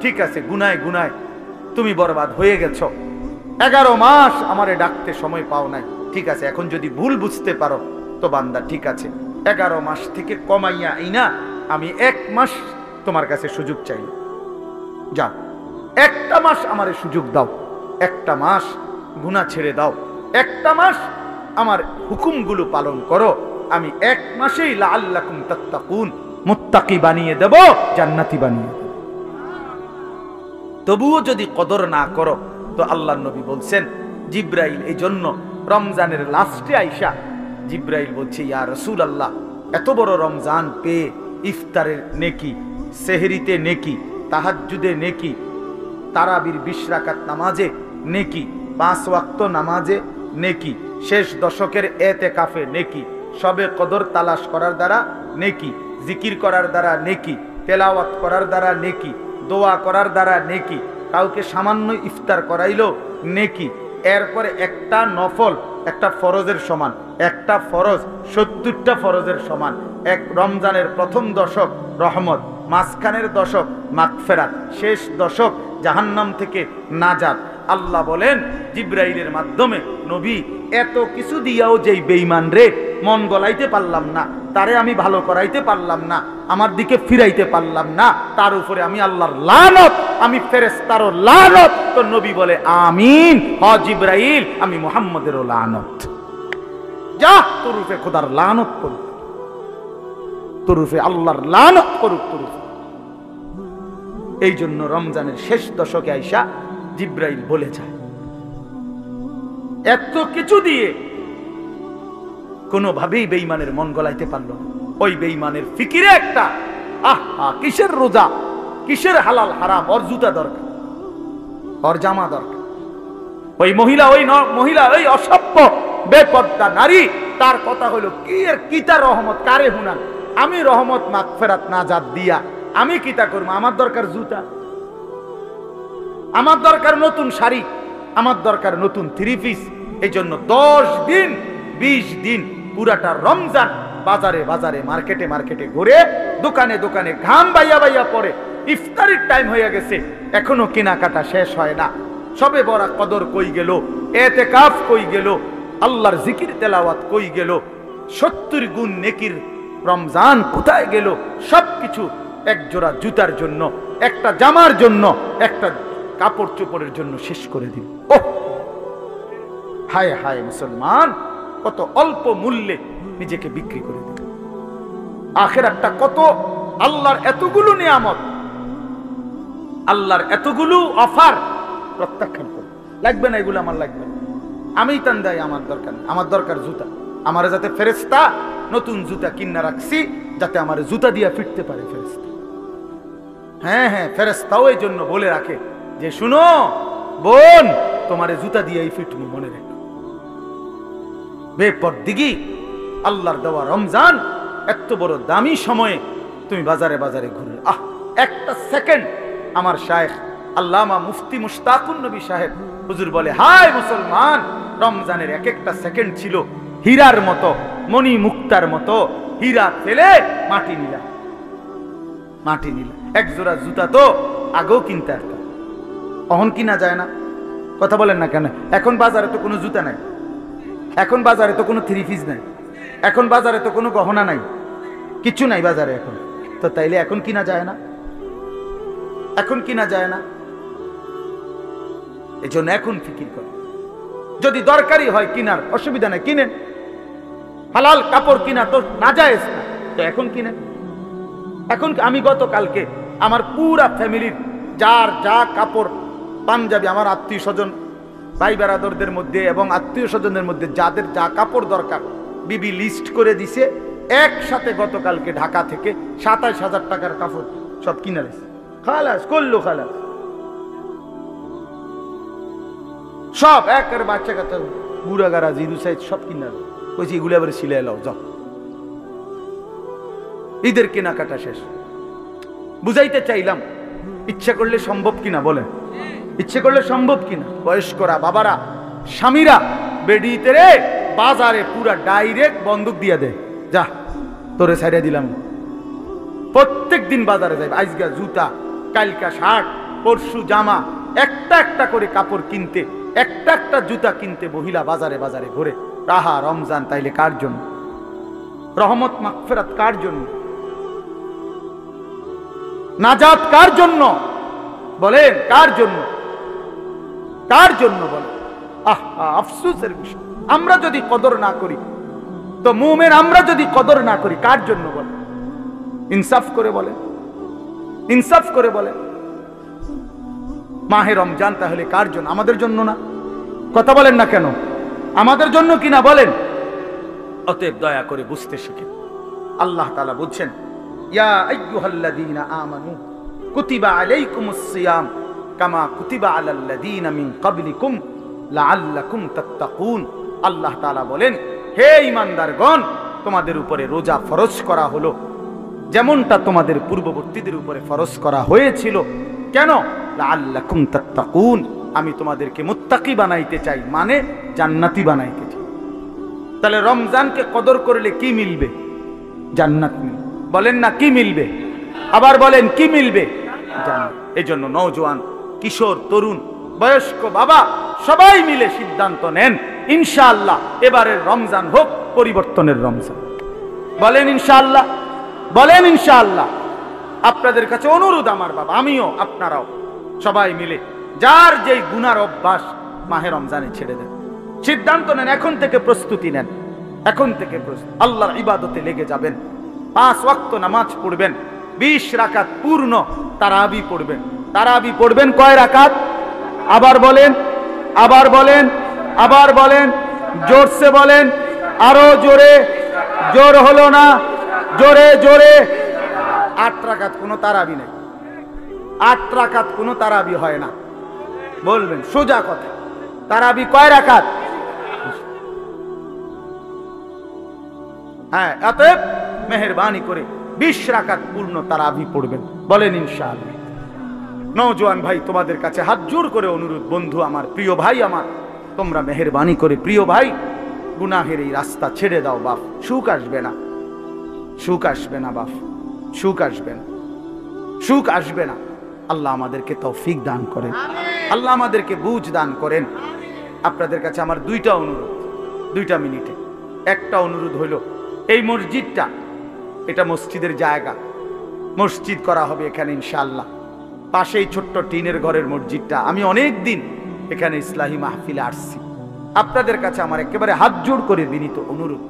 ঠিক আছে গুনায় গুনায় তুমি বরবাদ হয়ে গেছো, 11 মাস আমারে ডাকতে সময় পাও নাই, ঠিক আছে। এখন যদি ভুল বুঝতে পারো তো বান্দা ঠিক আছে, 11 মাস থেকে কমাইয়া আইনা আমি 1 মাস তোমার কাছে সুযোগ চাই, যাও 1টা মাস আমারে সুযোগ দাও, 1টা মাস গুনাহ ছেড়ে দাও, 1টা মাস আমার হুকুমগুলো পালন করো, আমি 1 মাসেই লাআল্লাকুম তাত্তাকুন মুত্তাকি বানিয়ে দেব, জান্নাতি বানিয়ে দেব। তবুও যদি কদর না করো তো আল্লাহর নবী বলছেন, জিব্রাইল এই জন্য রমজানের লাস্টে আইসা জিব্রাইল বলছে, ইয়া রাসূলুল্লাহ এত বড় রমজান পেয়ে ইফতারের নেকি, সেহরিতে নেকি, তাহাজ্জুদে নেকি, তারাবির 20 রাকাত নামাজে নেকি, 5 ওয়াক্ত নামাজে নেকি, শেষ দশকের এতেকাফে নেকি, সবে কদর তালাশ করার দ্বারা নেকি, জিকির করার দ্বারা নেকি, তেলাওয়াত করার দ্বারা নেকি, দোয়া করার দ্বারা নেকি, কাউকে সামান্য ইফতার করাইলো নেকি, এরপরে একটা নফল একটা ফরজের সমান, একটা ফরজ 70টা ফরজের সমান, এক রমজানের প্রথম দশক রহমত, মাঝখানের দশক মাগফিরাত, শেষ দশক জাহান্নাম থেকে নাজাত। আল্লাহ বলেন জিব্রাইলের মাধ্যমে, নবী এত কিছু দিয়াও যেই বেঈমান রে মন গলাইতে পারলাম না, তারে আমি ভালো করাইতে পারলাম না, আমার দিকে ফিরাইতে পারলাম না, তার উপরে আমি আল্লাহর লানত, আমি ফেরেশতারও লানত। তো নবী বলে আমিন, হ জিব্রাইল আমি মুহাম্মদেরও লানত। যা তোর উপরে খোদার লানত করুক, তোর উপরে আল্লাহর লানত করুক তোর উপরে। এই জন্য রমজানের শেষ দশকে আইসা জিব্রাইল বলে যায়, এত কিছু দিয়ে কোনোভাবেই বেঈমানের মন গলাইতে পারল না। ওই বেঈমানের ফিকিরে একটা, আহা কিসের রোজা, কিসের হালাল হারাম, ওর জুতা দরকার, ওর জামা দরকার। ওই মহিলা ওই অসভ্য বেপর্দা নারী, তার কথা হলো কি আর কিতা রহমত কারে হুনান, আমি রহমত মাগফিরাত নাজাত দিয়া আমি কিতা করবো, আমার দরকার জুতা, আমার দরকার নতুন শাড়ি, আমার দরকার নতুন 3 পিস। এই জন্য 10 দিন 20 দিন পুরাটা রমজান বাজারে বাজারে মার্কেটে মার্কেটে ঘুরে, দোকানে দোকানে ঘাম বাইয়া বাইয়া পড়ে, ইফতারির টাইম হয়ে গেছে এখনো কেনাকাটা শেষ হয় না, সবে বড় কদর কই গেল, এতেকাফ কই গেল, আল্লাহর জিকির তেলাওয়াত কই গেল, 70 গুণ নেকির রমজান কোথায় গেল, সবকিছু এক জোড়া জুতার জন্য, একটা জামার জন্য, একটা কাপড় চোপড়ের জন্য শেষ করে দিল। ওহ হায় হায় মুসলমান, কত অল্প মূল্যে নিজেকে বিক্রি করে দিল। আখিরাতটা কত, আল্লাহর এতগুলো নিয়ামত, আল্লাহর এতগুলো অফার প্রত্যাখ্যান করে। লাগবে না এগুলো, আমার লাগবে না, আমি টান দেয়, আমার দরকার নেই। আমার দরকার জুতা। আমার যাতে ফেরেশতা নতুন জুতা কিনা রাখছি, যাতে আমার জুতা দিয়া ফিরতে পারে ফেরেশতা। হ্যাঁ হ্যাঁ, ফেরেশতাও এই জন্য বলে রাখে যে শুনো বোন, তোমার জুতা দিয়েই ফিটমু, মনে রেখো। বেপরদিগি আল্লাহর দেওয়া রমজান, এত বড় দামি সময়ে তুমি বাজারে বাজারে ঘুরে, একটা সেকেন্ড। আমার শায়েখ আল্লামা মুফতি মুশতাকুন নবী সাহেব হুজুর বলে, হায় মুসলমান, রমজানের এক একটা সেকেন্ড ছিল হীরার মতো, মণি মুক্তার মতো। হীরা ফেলে মাটি নিলা, মাটি নিলা। এক জোড়া জুতা তো আগেও কিনতে আসতাম, অহন কিনা যায় না। কথা বলেন না কেন? এখন বাজারে তো কোনো জুতা নাই, এখন বাজারে তো কোনো থ্রি পিস নাই, এখন বাজারে তো কোনো গহনা নাই, কিছু নাই বাজারে এখন। তো তাইলে এখন কিনা যায় না, এখন কিনা যায় না। এই জন্য এখন ফিকির করে, যদি দরকারি হয় কিনার, অসুবিধা নেই, কিনেন। হালাল কাপড় কিনা তো না যায় না, তো এখন কিনেন। এখন আমি গতকালকে আমার পুরা ফ্যামিলির যার যা কাপড় পাঞ্জাবি, আমার আত্মীয় স্বজন ভাই বেরাদরদের মধ্যে এবং আত্মীয় স্বজনের মধ্যে যাদের যা কাপড় দরকার, বিবি লিস্ট করে দিছে। একসাথে গতকালকে ঢাকা থেকে 27,000 টাকার কাপড় সব কিনে দিছে। খালাস করলো, খালাস সব একের বাচ্চা কাচ্চা বুড়া গাড়া জিরু সাইজ সব কিনা কইছি, এগুলো আবার সিলাই লাও যাও। ঈদের কেনাকাটা শেষ। বুঝাইতে চাইলাম ইচ্ছা করলে সম্ভব কিনা, বলেন ইচ্ছে করলে সম্ভব কিনা। বয়স্করা, বাবারা, স্বামীরা বেডিতে রে বাজারে পুরা ডাইরেক্ট বন্দুক দিয়ে দেয়, যা তোরে ছাইড়া দিলাম। প্রত্যেক দিন বাজারে যাবে, আজকা জুতা, কালকা শার্ট, পরশু জামা, একটা একটা করে কাপড় কিনতে, একটা একটা জুতা কিনতে মহিলা বাজারে বাজারে ঘুরে। রাহা রমজান তাইলে কার জন্য? রহমত মাগফিরাত কার জন্য? নাজাত কার জন্য? বলেন কার জন্য? কার জন্য বলেন? আফসোসের বিষয়, আমরা যদি কদর না করি তো মুমিন, আমরা যদি কদর না করি কার জন্য বলেন? ইনসাফ করে বলেন, ইনসাফ করে বলেন। মাহে রমজান তাহলে কার জন্য? আমাদের জন্য না? কথা বলেন না কেন? আমাদের জন্য কিনা বলেন? অতএব দয়া করে বুঝতে শিখেন। আল্লাহ তাআলা বলছেন, ইয়া আইয়ুহাল্লাযীনা আমানু কুতিবা আলাইকুমুস সিয়াম কামা কুতিবা আলাল্লাযীনা মিন ক্বাবলিকুম লাআল্লাকুম তাত্তাকুন। আল্লাহ তাআলা বলেন, হে ঈমানদারগণ, তোমাদের উপরে রোজা ফরজ করা হলো যেমনটা তোমাদের পূর্ববর্তীদের উপরে ফরজ করা হয়েছিল। কেন? লাআল্লাকুম তাত্তাকুন, আমি তোমাদেরকে মুত্তাকি বানাইতে চাই, মানে জান্নাতি বানাইতে চাই। তাহলে রমজানকে কদর করলে কি মিলবে? জান্নাত মিলবে। বলেন না কি মিলবে? আবার বলেন কি মিলবে? জান্নাত। এজন্য নওজোয়ান, কিশোর, তরুণ, বয়স্ক, বাবা সবাই মিলে সিদ্ধান্ত নেন, ইনশাআল্লাহ এবারের রমজান হোক পরিবর্তনের রমজান। বলেন ইনশাআল্লাহ, বলেন ইনশাআল্লাহ। আপনাদের কাছে অনুরোধ আমার বাবা, আমিও, আপনারাও সবাই মিলে যার যেই গুনার অভ্যাস মাহে রমজানে ছেড়ে দেন। সিদ্ধান্ত নেন, এখন থেকে প্রস্তুতি নেন, এখন থেকে আল্লাহর ইবাদতে লেগে যাবেন। 5 ওয়াক্ত নামাজ পড়বেন, 20 রাকাত পূর্ণ তারাবি পড়বেন। তারাবি পড়বেন কয় রাকাত? আবার বলেন, আবার বলেন, আবার বলেন, জোরসে বলেন, আরো জোরে। জোর হলো না, জোরে জোরে। 8 রাকাত কোনো তারাবি নেই, 8 রাকাত কোনো তারাবি হয় না। বলবেন সোজা কথা, তারাবি কয় রাকাত? হ্যাঁ, অতএব মেহেরবানি করে 20 রাকাত পূর্ণ তারাবি পড়বেন। বলেন ইনশাআল্লাহ। নওজোয়ান ভাই, তোমাদের কাছে হাত জোর করে অনুরোধ, বন্ধু আমার, প্রিয় ভাই আমার, তোমরা মেহেরবানি করে, প্রিয় ভাই, গুনাহের এই রাস্তা ছেড়ে দাও বাপ। সুখ আসবে না, সুখ আসবে না বাপ, সুখ আসবে না, সুখ আসবে না। আল্লাহ আমাদেরকে তৌফিক দান করেন, আল্লাহ আমাদেরকে বুঝ দান করেন। আপনাদের কাছে আমার 2টা অনুরোধ, 2টা মিনিটে। একটা অনুরোধ হলো, এই মসজিদটা, এটা মসজিদের জায়গা, মসজিদ করা হবে এখানে ইনশাআল্লাহ। পাশেই ছোট্ট টিনের ঘরের মসজিদটা, আমি অনেক দিন এখানে ইসলাহি মাহফিলে আসছি। আপনাদের কাছে আমার একেবারে হাত জোড় করে বিনীত অনুরোধ,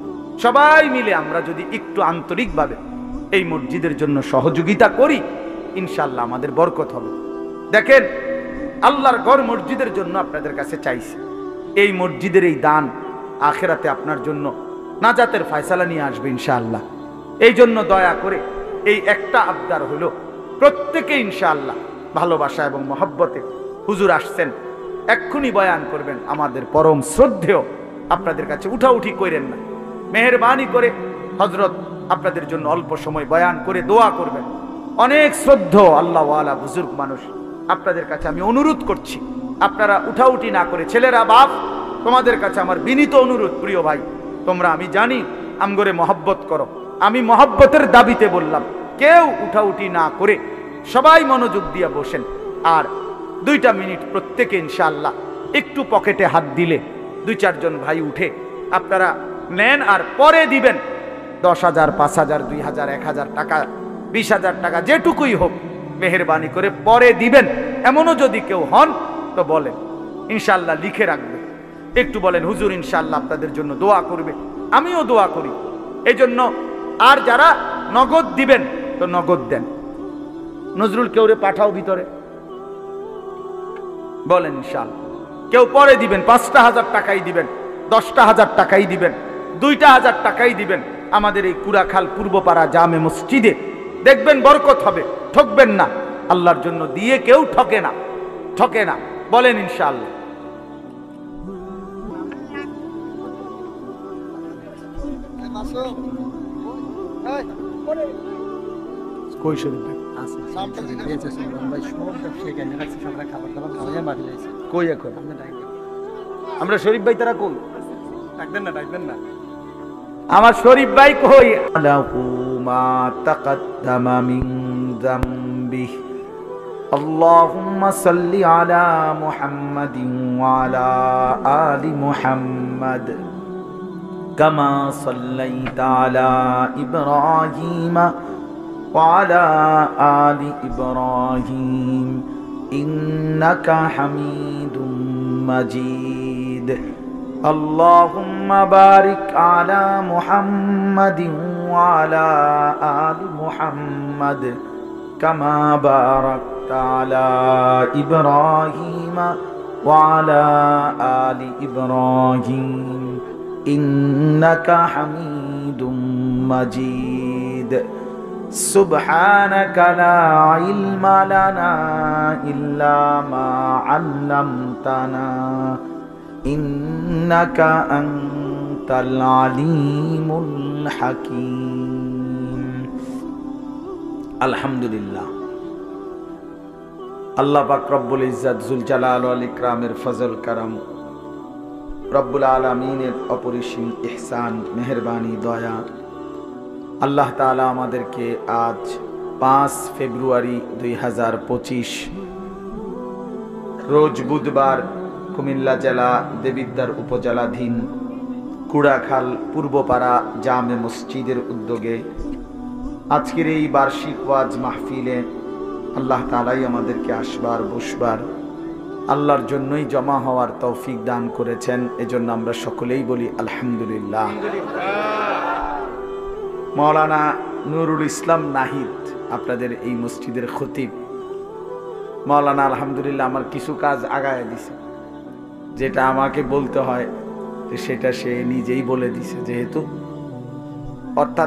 সবাই মিলে আমরা যদি একটু আন্তরিকভাবে এই মসজিদের জন্য সহযোগিতা করি, ইনশাআল্লাহ আমাদের বরকত হবে। দেখেন, আল্লাহর ঘর মসজিদের জন্য আপনাদের কাছে চাইছি, এই মসজিদের এই দান আখেরাতে আপনার জন্য নাজাতের ফয়সালা নিয়ে আসবে ইনশাআল্লাহ। এই জন্য দয়া করে এই একটা আবদার হলো, প্রত্যেকে ইনশাআল্লাহ ভালোবাসা এবং মহব্বতে হুজুর আসছেন, এক্ষুনি বয়ান করবেন। আমাদের পরম শ্রদ্ধেয়, আপনাদের কাছে উঠাউঠি করেন না, মেহেরবানি করে হযরত আপনাদের জন্য অল্প সময় বয়ান করে দোয়া করবেন। অনেক শ্রদ্ধেয় আল্লাহওয়ালা বুজুর্গ মানুষ, আপনাদের কাছে আমি অনুরোধ করছি, আপনারা উঠাউঠি না করে, ছেলেরা বাপ, তোমাদের কাছে আমার বিনীত অনুরোধ, প্রিয় ভাই, তোমরা আমি জানি আমগরে মহব্বত করো, আমি মহব্বতের দাবিতে বললাম, কেউ উঠাউঠি না করে সবাই মনোযোগ দিয়ে বসেন। আর 2টা মিনিট প্রত্যেকে ইনশাআল্লাহ একটু পকেটে হাত দিলে 2-4 জন ভাই উঠে আপনারা নেন, আর পরে দিবেন 10,000, 5,000, 2,000, 1,000 টাকা, 20,000 টাকা, যেটুকুই হোক মেহেরবানি করে পরে দিবেন। এমনও যদি কেউ হন তো বলেন, ইনশাআল্লাহ লিখে রাখবে, একটু বলেন হুজুর ইনশাআল্লাহ আপনাদের জন্য দোয়া করবে, আমিও দোয়া করি। এই জন্য আর যারা নগদ দিবেন তো নগদ দেন। নজরুল, কেউ রে পাঠাও ভিতরে, বলেন ইনশাআল্লাহ। কেউ পরে দিবেন, 5টা 1000 টাকাই দিবেন, 10টা 1000 টাকাই দিবেন, 2টা 1000 টাকাই দিবেন। আমাদের এই কুড়াখাল পূর্বপাড়া জামে মসজিদে দেখবেন বরকত হবে, ঠকবেন না। আল্লাহর জন্য দিয়ে কেউ ঠকে না, ঠকে না, বলেন ইনশাআল্লাহ। কই শরীফ ভাই? কই এখন? আমরা শরীফ ভাই তারা কই? ডাকবেন না। আমার শরীফ ভাই কই? লাহু মা তাকাদ্দামা মিন যামবি। আল্লাহুম্মা সাল্লি আলা মুহাম্মাদিন ওয়া আলা আলি মুহাম্মাদ কামা সাল্লাইতা আলা ইব্রাহিমা وعلى آل إبراهيم إنك حميد مجيد اللهم بارك على محمد وعلى آل محمد كما باركت على إبراهيم وعلى آل إبراهيم إنك حميد مجيد سبحانك لا علم لنا إلا ما علمتنا إنك أنت العليم الحكيم الحمد لله আল্লাহ পাক রব্বুল ইজ্জত জুল জালাল ওয়াল ইকরামের ফজল করম, রব্বুল আলামিনের অপরিসীম ইহসান, মেহেরবানি, দয়া, আল্লাহ তাআলা আমাদেরকে আজ 5 ফেব্রুয়ারি 2025 রোজ বুধবার কুমিল্লা জেলা দেবিদ্বার উপজেলাধীন কুড়াখাল পূর্বপাড়া জামে মসজিদের উদ্যোগে আজকের এই বার্ষিক ওয়াজ মাহফিলে আল্লাহ তাআলাই আমাদেরকে আসবার বসবার, আল্লাহর জন্যই জমা হওয়ার তৌফিক দান করেছেন। এজন্য আমরা সকলেই বলি আলহামদুলিল্লাহ। মাওলানা নুরুল ইসলাম নাহিদ আপনাদের এই মসজিদের খতিব, মাওলানা আলহামদুলিল্লাহ আমার কিছু কাজ আগায় দিছে, যেটা আমাকে বলতে হয় সেটা সে নিজেই বলে দিছে, যেহেতু অর্থাৎ